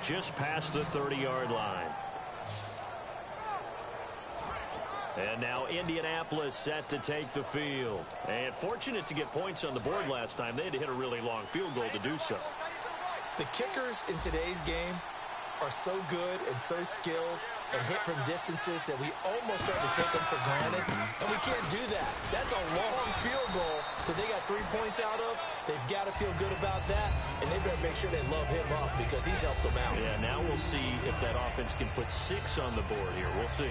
Just past the 30-yard line. And now Indianapolis set to take the field. And fortunate to get points on the board last time. They had to hit a really long field goal to do so. The kickers in today's game are so good and so skilled and hit from distances that we almost start to take them for granted. And we can't do that. That's a long field goal that they got 3 points out of. They've got to feel good about that, and they better make sure they love him up because he's helped them out. Yeah, now we'll see if that offense can put 6 on the board here. We'll see.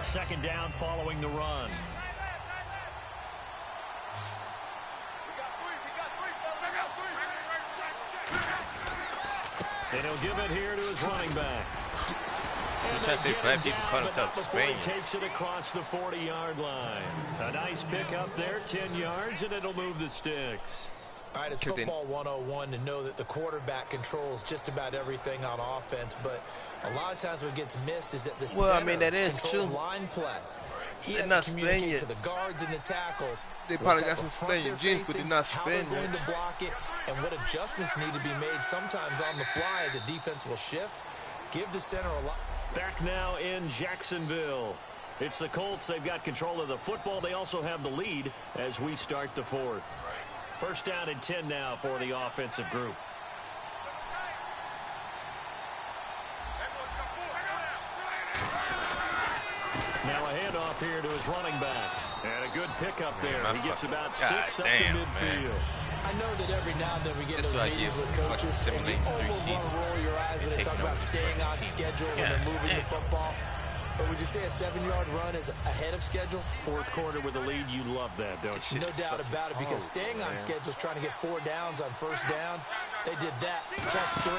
Second down following the run. And he'll give it here to his running back. He's trying to say black people call themselves Spaniards. He takes it across the 40-yard line. A nice pick up there, 10 yards, and it'll move the sticks. All right, it's football 101 to know that the quarterback controls just about everything on offense, but a lot of times what gets missed is that the center that is controls true. line play. He They're has not to communicate Spaniards. to the guards and the tackles. They probably got some Spaniard genes, but they're not how they're going Spaniards. to block it, and what adjustments need to be made sometimes on the fly as a defense will shift. Give the center a lot. Back now in Jacksonville. It's the Colts. They've got control of the football. They also have the lead as we start the fourth. First down and 10 now for the offensive group. Now a handoff here to his running back. And a good pickup there. He gets about 6 up to midfield. I know that every now and then we get those meetings with coaches, and you almost want to roll your eyes when they talk about staying on schedule when they're moving the football. But would you say a 7-yard run is ahead of schedule? Fourth quarter with a lead, you love that, don't you? No doubt about it, because staying on schedule is trying to get 4 downs on first down. They did that, plus 3.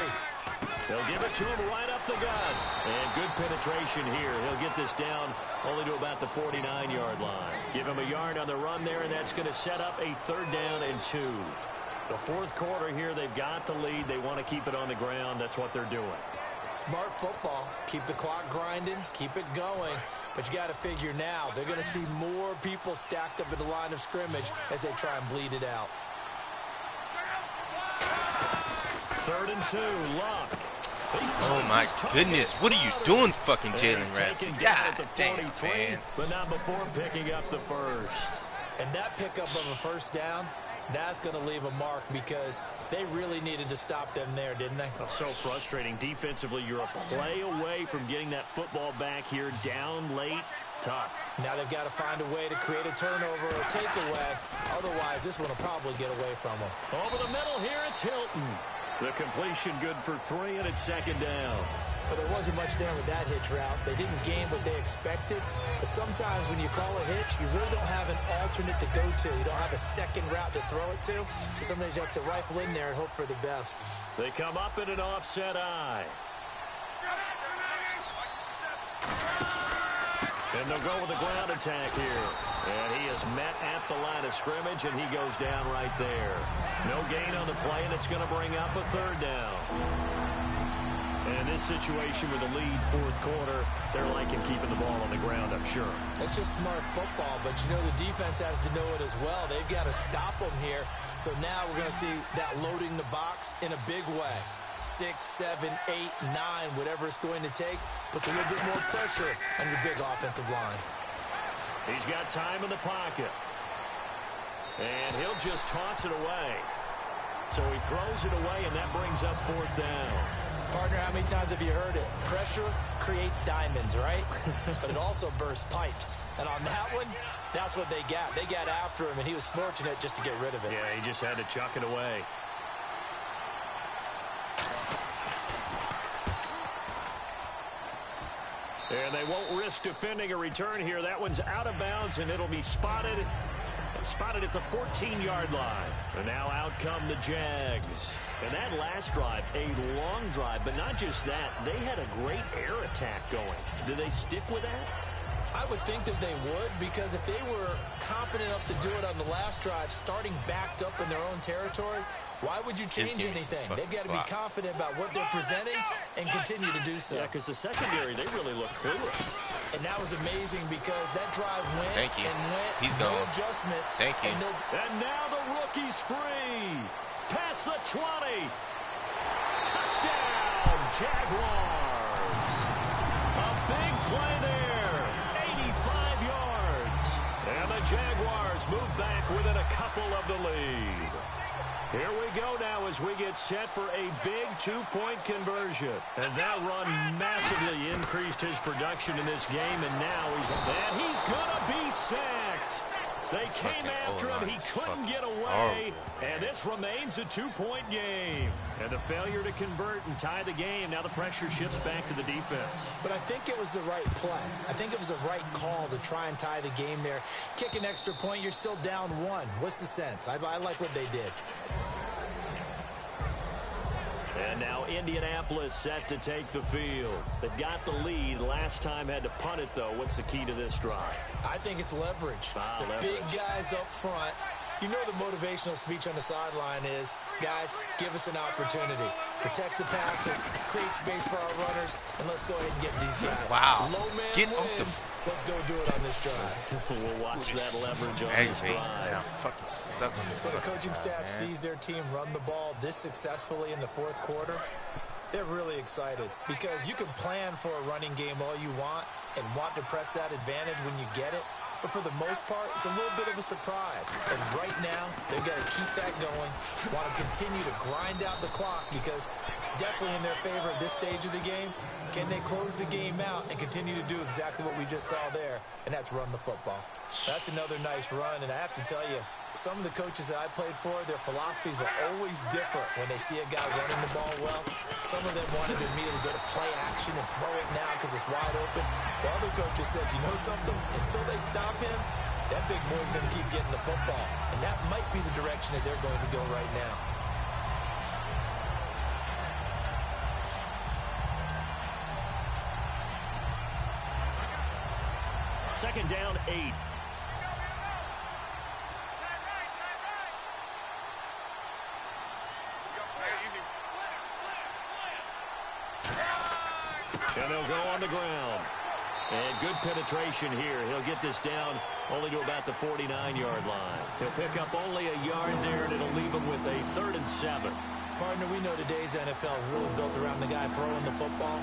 They'll give it to him right up the gut. And good penetration here. He'll get this down only to about the 49-yard line. Give him a yard on the run there, and that's going to set up a 3rd down and 2. The fourth quarter here, they've got the lead. They want to keep it on the ground. That's what they're doing. Smart football. Keep the clock grinding. Keep it going. But you got to figure now, they're going to see more people stacked up at the line of scrimmage as they try and bleed it out. 3rd and 2, Luck. Oh my goodness, what are you doing, fucking Jalen Ramsey? God damn, man. But not before picking up the first. And that pickup of a first down, that's going to leave a mark, because they really needed to stop them there, didn't they? Oh, so frustrating. Defensively, you're a play away from getting that football back here, down late. Tough. Now they've got to find a way to create a turnover or takeaway. Otherwise, this one will probably get away from them. Over the middle here, it's Hilton. The completion good for 3, and it's 2nd down. But there wasn't much there with that hitch route. They didn't gain what they expected. But sometimes when you call a hitch, you really don't have an alternate to go to. You don't have a second route to throw it to. So sometimes you have to rifle in there and hope for the best. They come up in an offset eye. And they'll go with a ground attack here. And he is met at the line of scrimmage, and he goes down right there. No gain on the play, and it's going to bring up a 3rd down. And in this situation with the lead, fourth quarter, they're liking keeping the ball on the ground, I'm sure. It's just smart football, but you know the defense has to know it as well. They've got to stop them here. So now we're going to see that loading the box in a big way. 6, 7, 8, 9, whatever it's going to take, puts a little bit more pressure on your big offensive line. He's got time in the pocket. And he'll just toss it away. So he throws it away, and that brings up 4th down. Partner, how many times have you heard it? Pressure creates diamonds, right? But it also bursts pipes. And on that one, that's what they got. They got after him, and he was fortunate just to get rid of it. Yeah, he just had to chuck it away. And they won't risk defending a return here. That one's out of bounds, and it'll be spotted at the 14-yard line. And now out come the Jags. And that last drive, a long drive, but not just that. They had a great air attack going. Do they stick with that? I would think that they would, because if they were confident enough to do it on the last drive, starting backed up in their own territory, why would you change anything? They've got to be confident about what they're presenting and continue to do so. Yeah, because the secondary, they really look clueless. And that was amazing, because that drive went and went. He's no gone. Adjustments. Thank you. And now the rookie's free. Past the 20. Touchdown, Jaguars. A big play there. 85 yards. And the Jaguars move back within a couple of the lead. Here we go now as we get set for a big 2-point conversion. And that run massively increased his production in this game, and now he's going to be sacked. They came after him. He couldn't get away. And this remains a 2-point game. And the failure to convert and tie the game. Now the pressure shifts back to the defense. But I think it was the right play. I think it was the right call to try and tie the game there. Kick an extra point. You're still down 1. What's the sense? I like what they did. And now Indianapolis set to take the field. They've got the lead. Last time had to punt it, though. What's the key to this drive? I think it's leverage. The big guys up front. You know the motivational speech on the sideline is, guys, give us an opportunity. Protect the passer, create space for our runners, and let's go ahead and get these guys. Wow. Low man Get wins. off the... Let's go do it on this drive. We'll watch that leverage on this drive. I'm fucking stuck on this. So the coaching staff sees their team run the ball this successfully in the fourth quarter. They're really excited because you can plan for a running game all you want and want to press that advantage when you get it. But for the most part, it's a little bit of a surprise. And right now, they've got to keep that going, want to continue to grind out the clock because it's definitely in their favor at this stage of the game. Can they close the game out and continue to do exactly what we just saw there, and that's run the football? That's another nice run, and I have to tell you, some of the coaches that I played for, their philosophies were always different when they see a guy running the ball well. Some of them wanted to immediately go to play action and throw it now because it's wide open. While other coaches said, you know something? Until they stop him, that big boy's going to keep getting the football. And that might be the direction that they're going to go right now. Second down, 8. And they'll go on the ground. And good penetration here. He'll get this down only to about the 49-yard line. He'll pick up only a yard there, and it'll leave him with a 3rd and 7. Partner, we know today's NFL is really built around the guy throwing the football.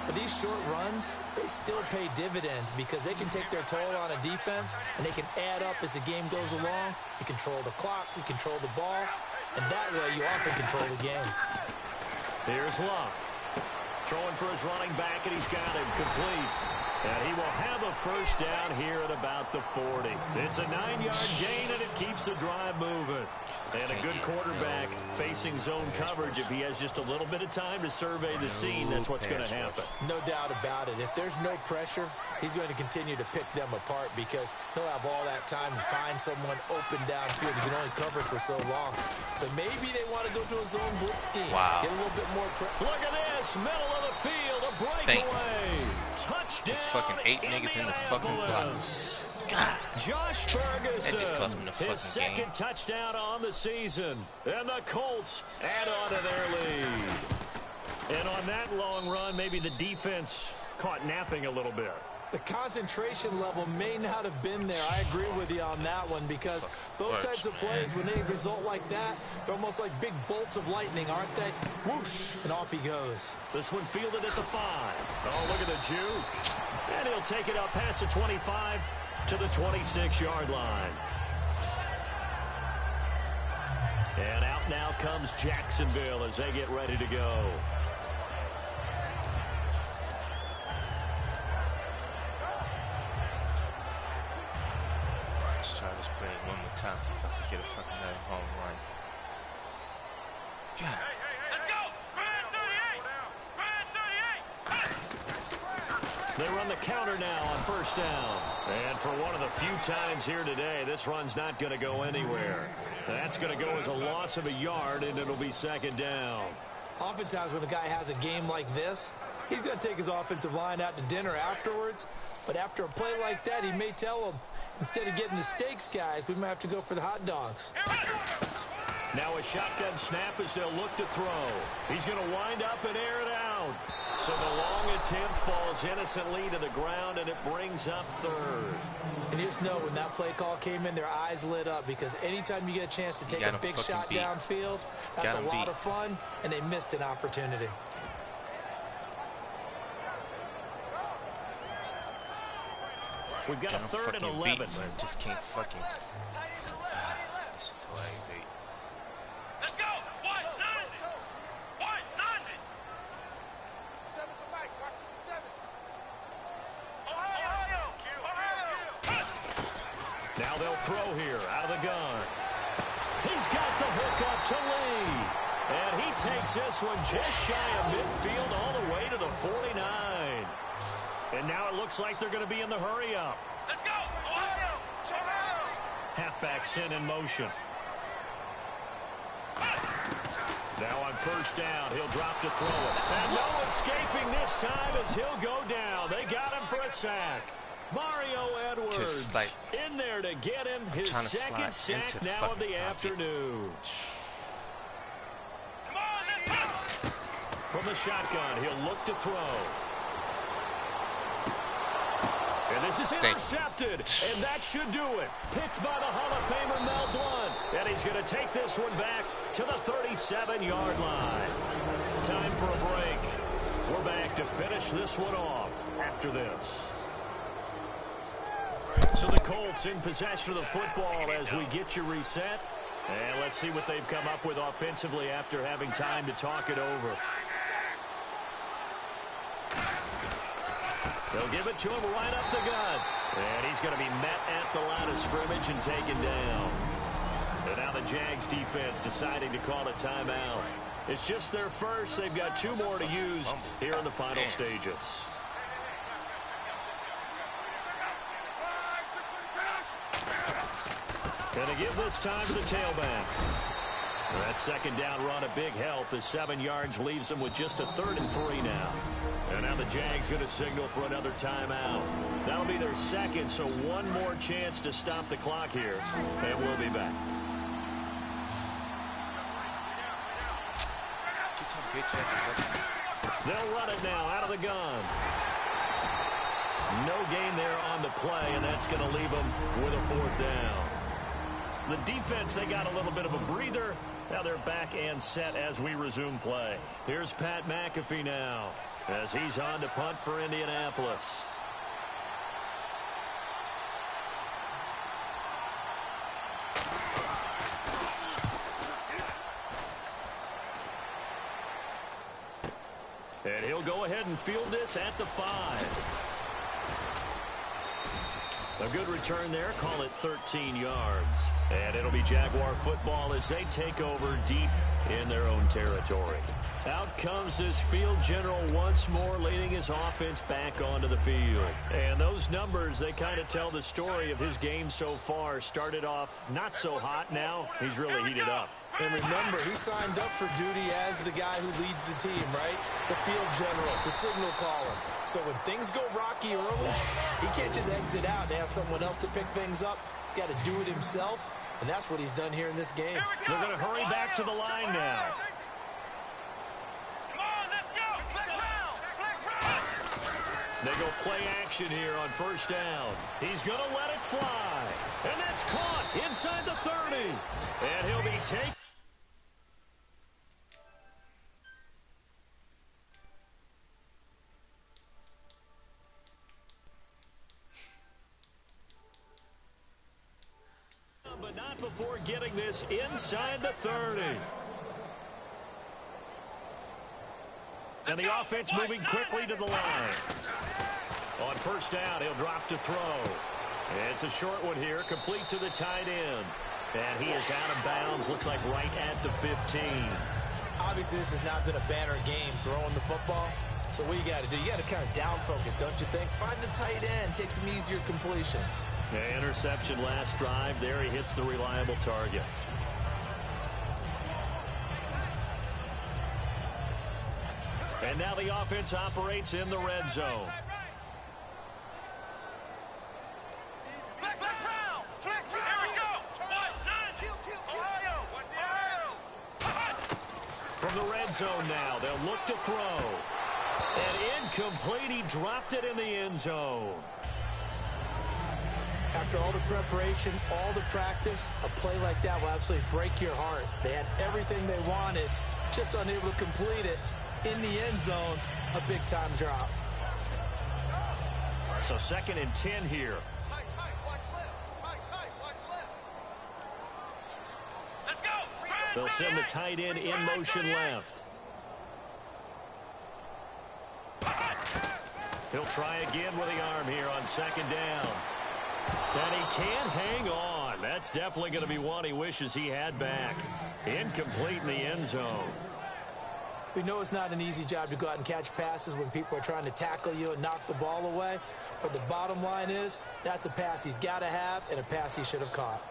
But these short runs, they still pay dividends because they can take their toll on a defense, and they can add up as the game goes along. You control the clock, you control the ball, and that way you often control the game. Here's Luck. Throwing for his running back, and he's got him complete. And he will have a first down here at about the 40. It's a 9-yard gain, and it keeps the drive moving. And a good quarterback facing zone coverage. If he has just a little bit of time to survey the scene, that's what's going to happen. No doubt about it. If there's no pressure, he's going to continue to pick them apart because he'll have all that time to find someone open downfield. He can only cover for so long. So maybe they want to go to a zone blitz scheme. Wow. Get a little bit more pressure. Look at this. Middle of the field. A breakaway. Touchdown. There's fucking 8 niggas in the fucking block. God. Josh Ferguson, That just cost me the fucking his second game. touchdown on the season. And the Colts add on to their lead. And on that long run, maybe the defense caught napping a little bit. The concentration level may not have been there. I agree with you on that one because those types of plays, when they result like that, they're almost like big bolts of lightning, aren't they? Whoosh, and off he goes. This one fielded at the 5. Oh, look at the juke. And he'll take it up past the 25 to the 26-yard line. And out now comes Jacksonville as they get ready to go. Let's try this play one more time, see if I can get a fucking another home run. God. Let's go! Brand 38! Brand 38! They run the counter now on first down. And for one of the few times here today, this run's not going to go anywhere. That's going to go as a loss of a yard, and it'll be second down. Oftentimes when a guy has a game like this, he's going to take his offensive line out to dinner afterwards. But after a play like that, he may tell them, instead of getting the steaks, guys, we might have to go for the hot dogs. Now a shotgun snap as they'll look to throw. He's going to wind up and air it out. So the long attempt falls innocently to the ground, and it brings up 3rd. And you just know when that play call came in, their eyes lit up because anytime you get a chance to take a big shot downfield, that's a lot of fun, and they missed an opportunity. We've got a 3rd and 11. Just can't fucking. This is so aggravating. Let's go! White 90! White 90! 7 for Mike, watch 7. Ohio! Now they'll throw here out of the gun. He's got the hook up to Lee. And he takes this one just shy of midfield all the way to the 49. And now it looks like they're going to be in the hurry up. Let's go! Ohio! Halfback sent in motion. Now on first down, he'll drop to throw it. And no escaping this time as he'll go down. They got him for a sack. Mario Edwards in there to get him his second sack now of the afternoon. Come on, let's go! From the shotgun, he'll look to throw. And this is intercepted, and that should do it. Picked by the Hall of Famer Mel Blount. And he's going to take this one back to the 37-yard line. Time for a break. to finish this one off after this. So the Colts in possession of the football as we get you reset. And let's see what they've come up with offensively after having time to talk it over. They'll give it to him right up the gut. And he's going to be met at the line of scrimmage and taken down. And now the Jags defense deciding to call a timeout. It's just their first. They've got 2 more to use here in the final stages. And to give this time to the tailback. That second down run a big help as 7 yards leaves them with just a 3rd and 3 now. And now the Jags going to signal for another timeout. That'll be their second, so 1 more chance to stop the clock here. And we'll be back. They'll run it now out of the gun. No gain there on the play, and that's going to leave them with a 4th down. The defense, they got a little bit of a breather. Now they're back and set as we resume play. Here's Pat McAfee now as he's on to punt for Indianapolis. And he'll go ahead and field this at the 5. A good return there. Call it 13 yards. And it'll be Jaguar football as they take over deep in their own territory. Out comes this field general once more, leading his offense back onto the field. And those numbers, they kind of tell the story of his game so far. Started off not so hot. Now he's really heated up. And remember, he signed up for duty as the guy who leads the team, right? The field general, the signal caller. So when things go rocky early, he can't just exit out and ask someone else to pick things up. He's got to do it himself, and that's what he's done here in this game. They're going to hurry back to the line now. Come on, let's go. They go play action here on 1st down. He's going to let it fly. And that's caught inside the 30. And he'll be taken. But not before getting this inside the 30. And the offense moving quickly to the line. On 1st down, he'll drop to throw. It's a short one here, complete to the tight end. And he is out of bounds, looks like right at the 15. Obviously, this has not been a banner game throwing the football. So what you got to do, you got to kind of down focus, don't you think? Find the tight end, take some easier completions. Yeah, interception last drive. There he hits the reliable target. And now the offense operates in the red zone. From the red zone now, they'll look to throw. And incomplete, he dropped it in the end zone. After all the preparation, all the practice, a play like that will absolutely break your heart. They had everything they wanted, just unable to complete it. In the end zone, a big-time drop. So 2nd and 10 here. Tight, watch left. Tight, watch left. Let's go. They'll send the tight end in motion left. He'll try again with the arm here on 2nd down. And he can't hang on. That's definitely going to be one he wishes he had back. Incomplete in the end zone. We know it's not an easy job to go out and catch passes when people are trying to tackle you and knock the ball away. But the bottom line is, that's a pass he's got to have and a pass he should have caught.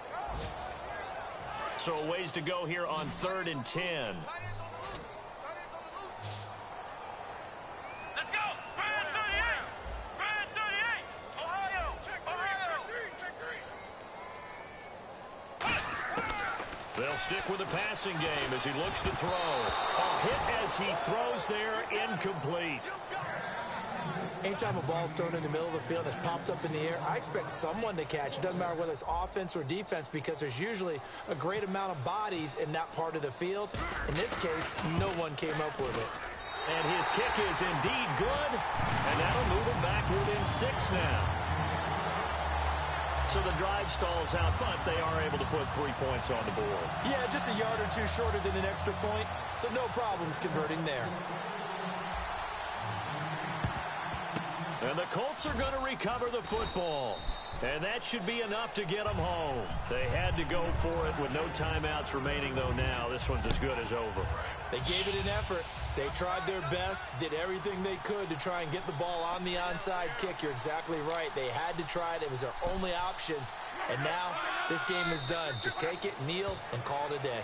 So a ways to go here on 3rd and 10. Tight ends on the loose. Tight ends on the loose. Let's go. Brand 38. Brand 38. Ohio. Check three. They'll stick with the passing game as he looks to throw. A hit as he throws there, incomplete. Anytime a ball's thrown in the middle of the field that's popped up in the air, I expect someone to catch. It doesn't matter whether it's offense or defense because there's usually a great amount of bodies in that part of the field. In this case, no one came up with it. And his kick is indeed good. And that'll move him back within 6 now. So the drive stalls out, but they are able to put 3 points on the board. Yeah, just a yard or two shorter than an extra point, so no problems converting there. And the Colts are going to recover the football. And that should be enough to get them home. They had to go for it with no timeouts remaining, though, now. This one's as good as over. They gave it an effort. They tried their best, did everything they could to try and get the ball on the onside kick. You're exactly right. They had to try it. It was their only option. And now this game is done. Just take it, kneel, and call it a day.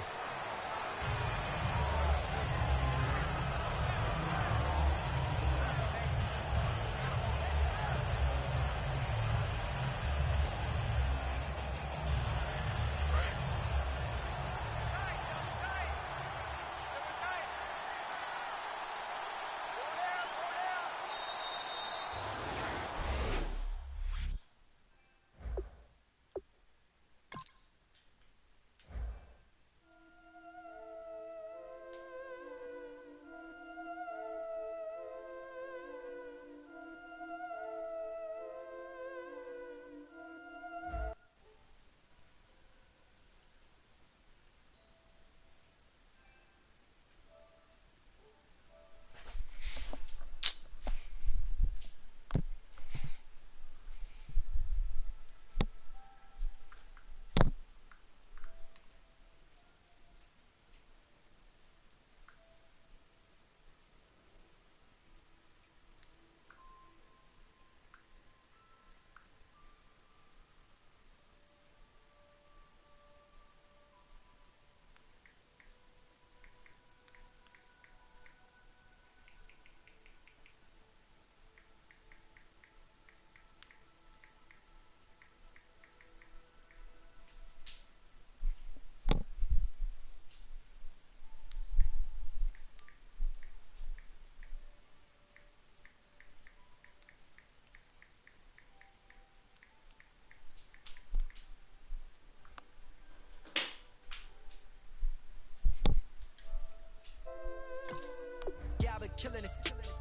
Killing it.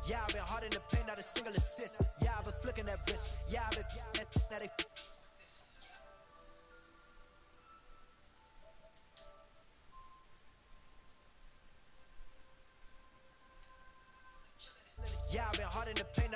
Yeah, I've been hard in the paint, not a single assist. Yeah, I've been flicking that wrist. Yeah, I've been that they. Yeah, I've been hard in the paint.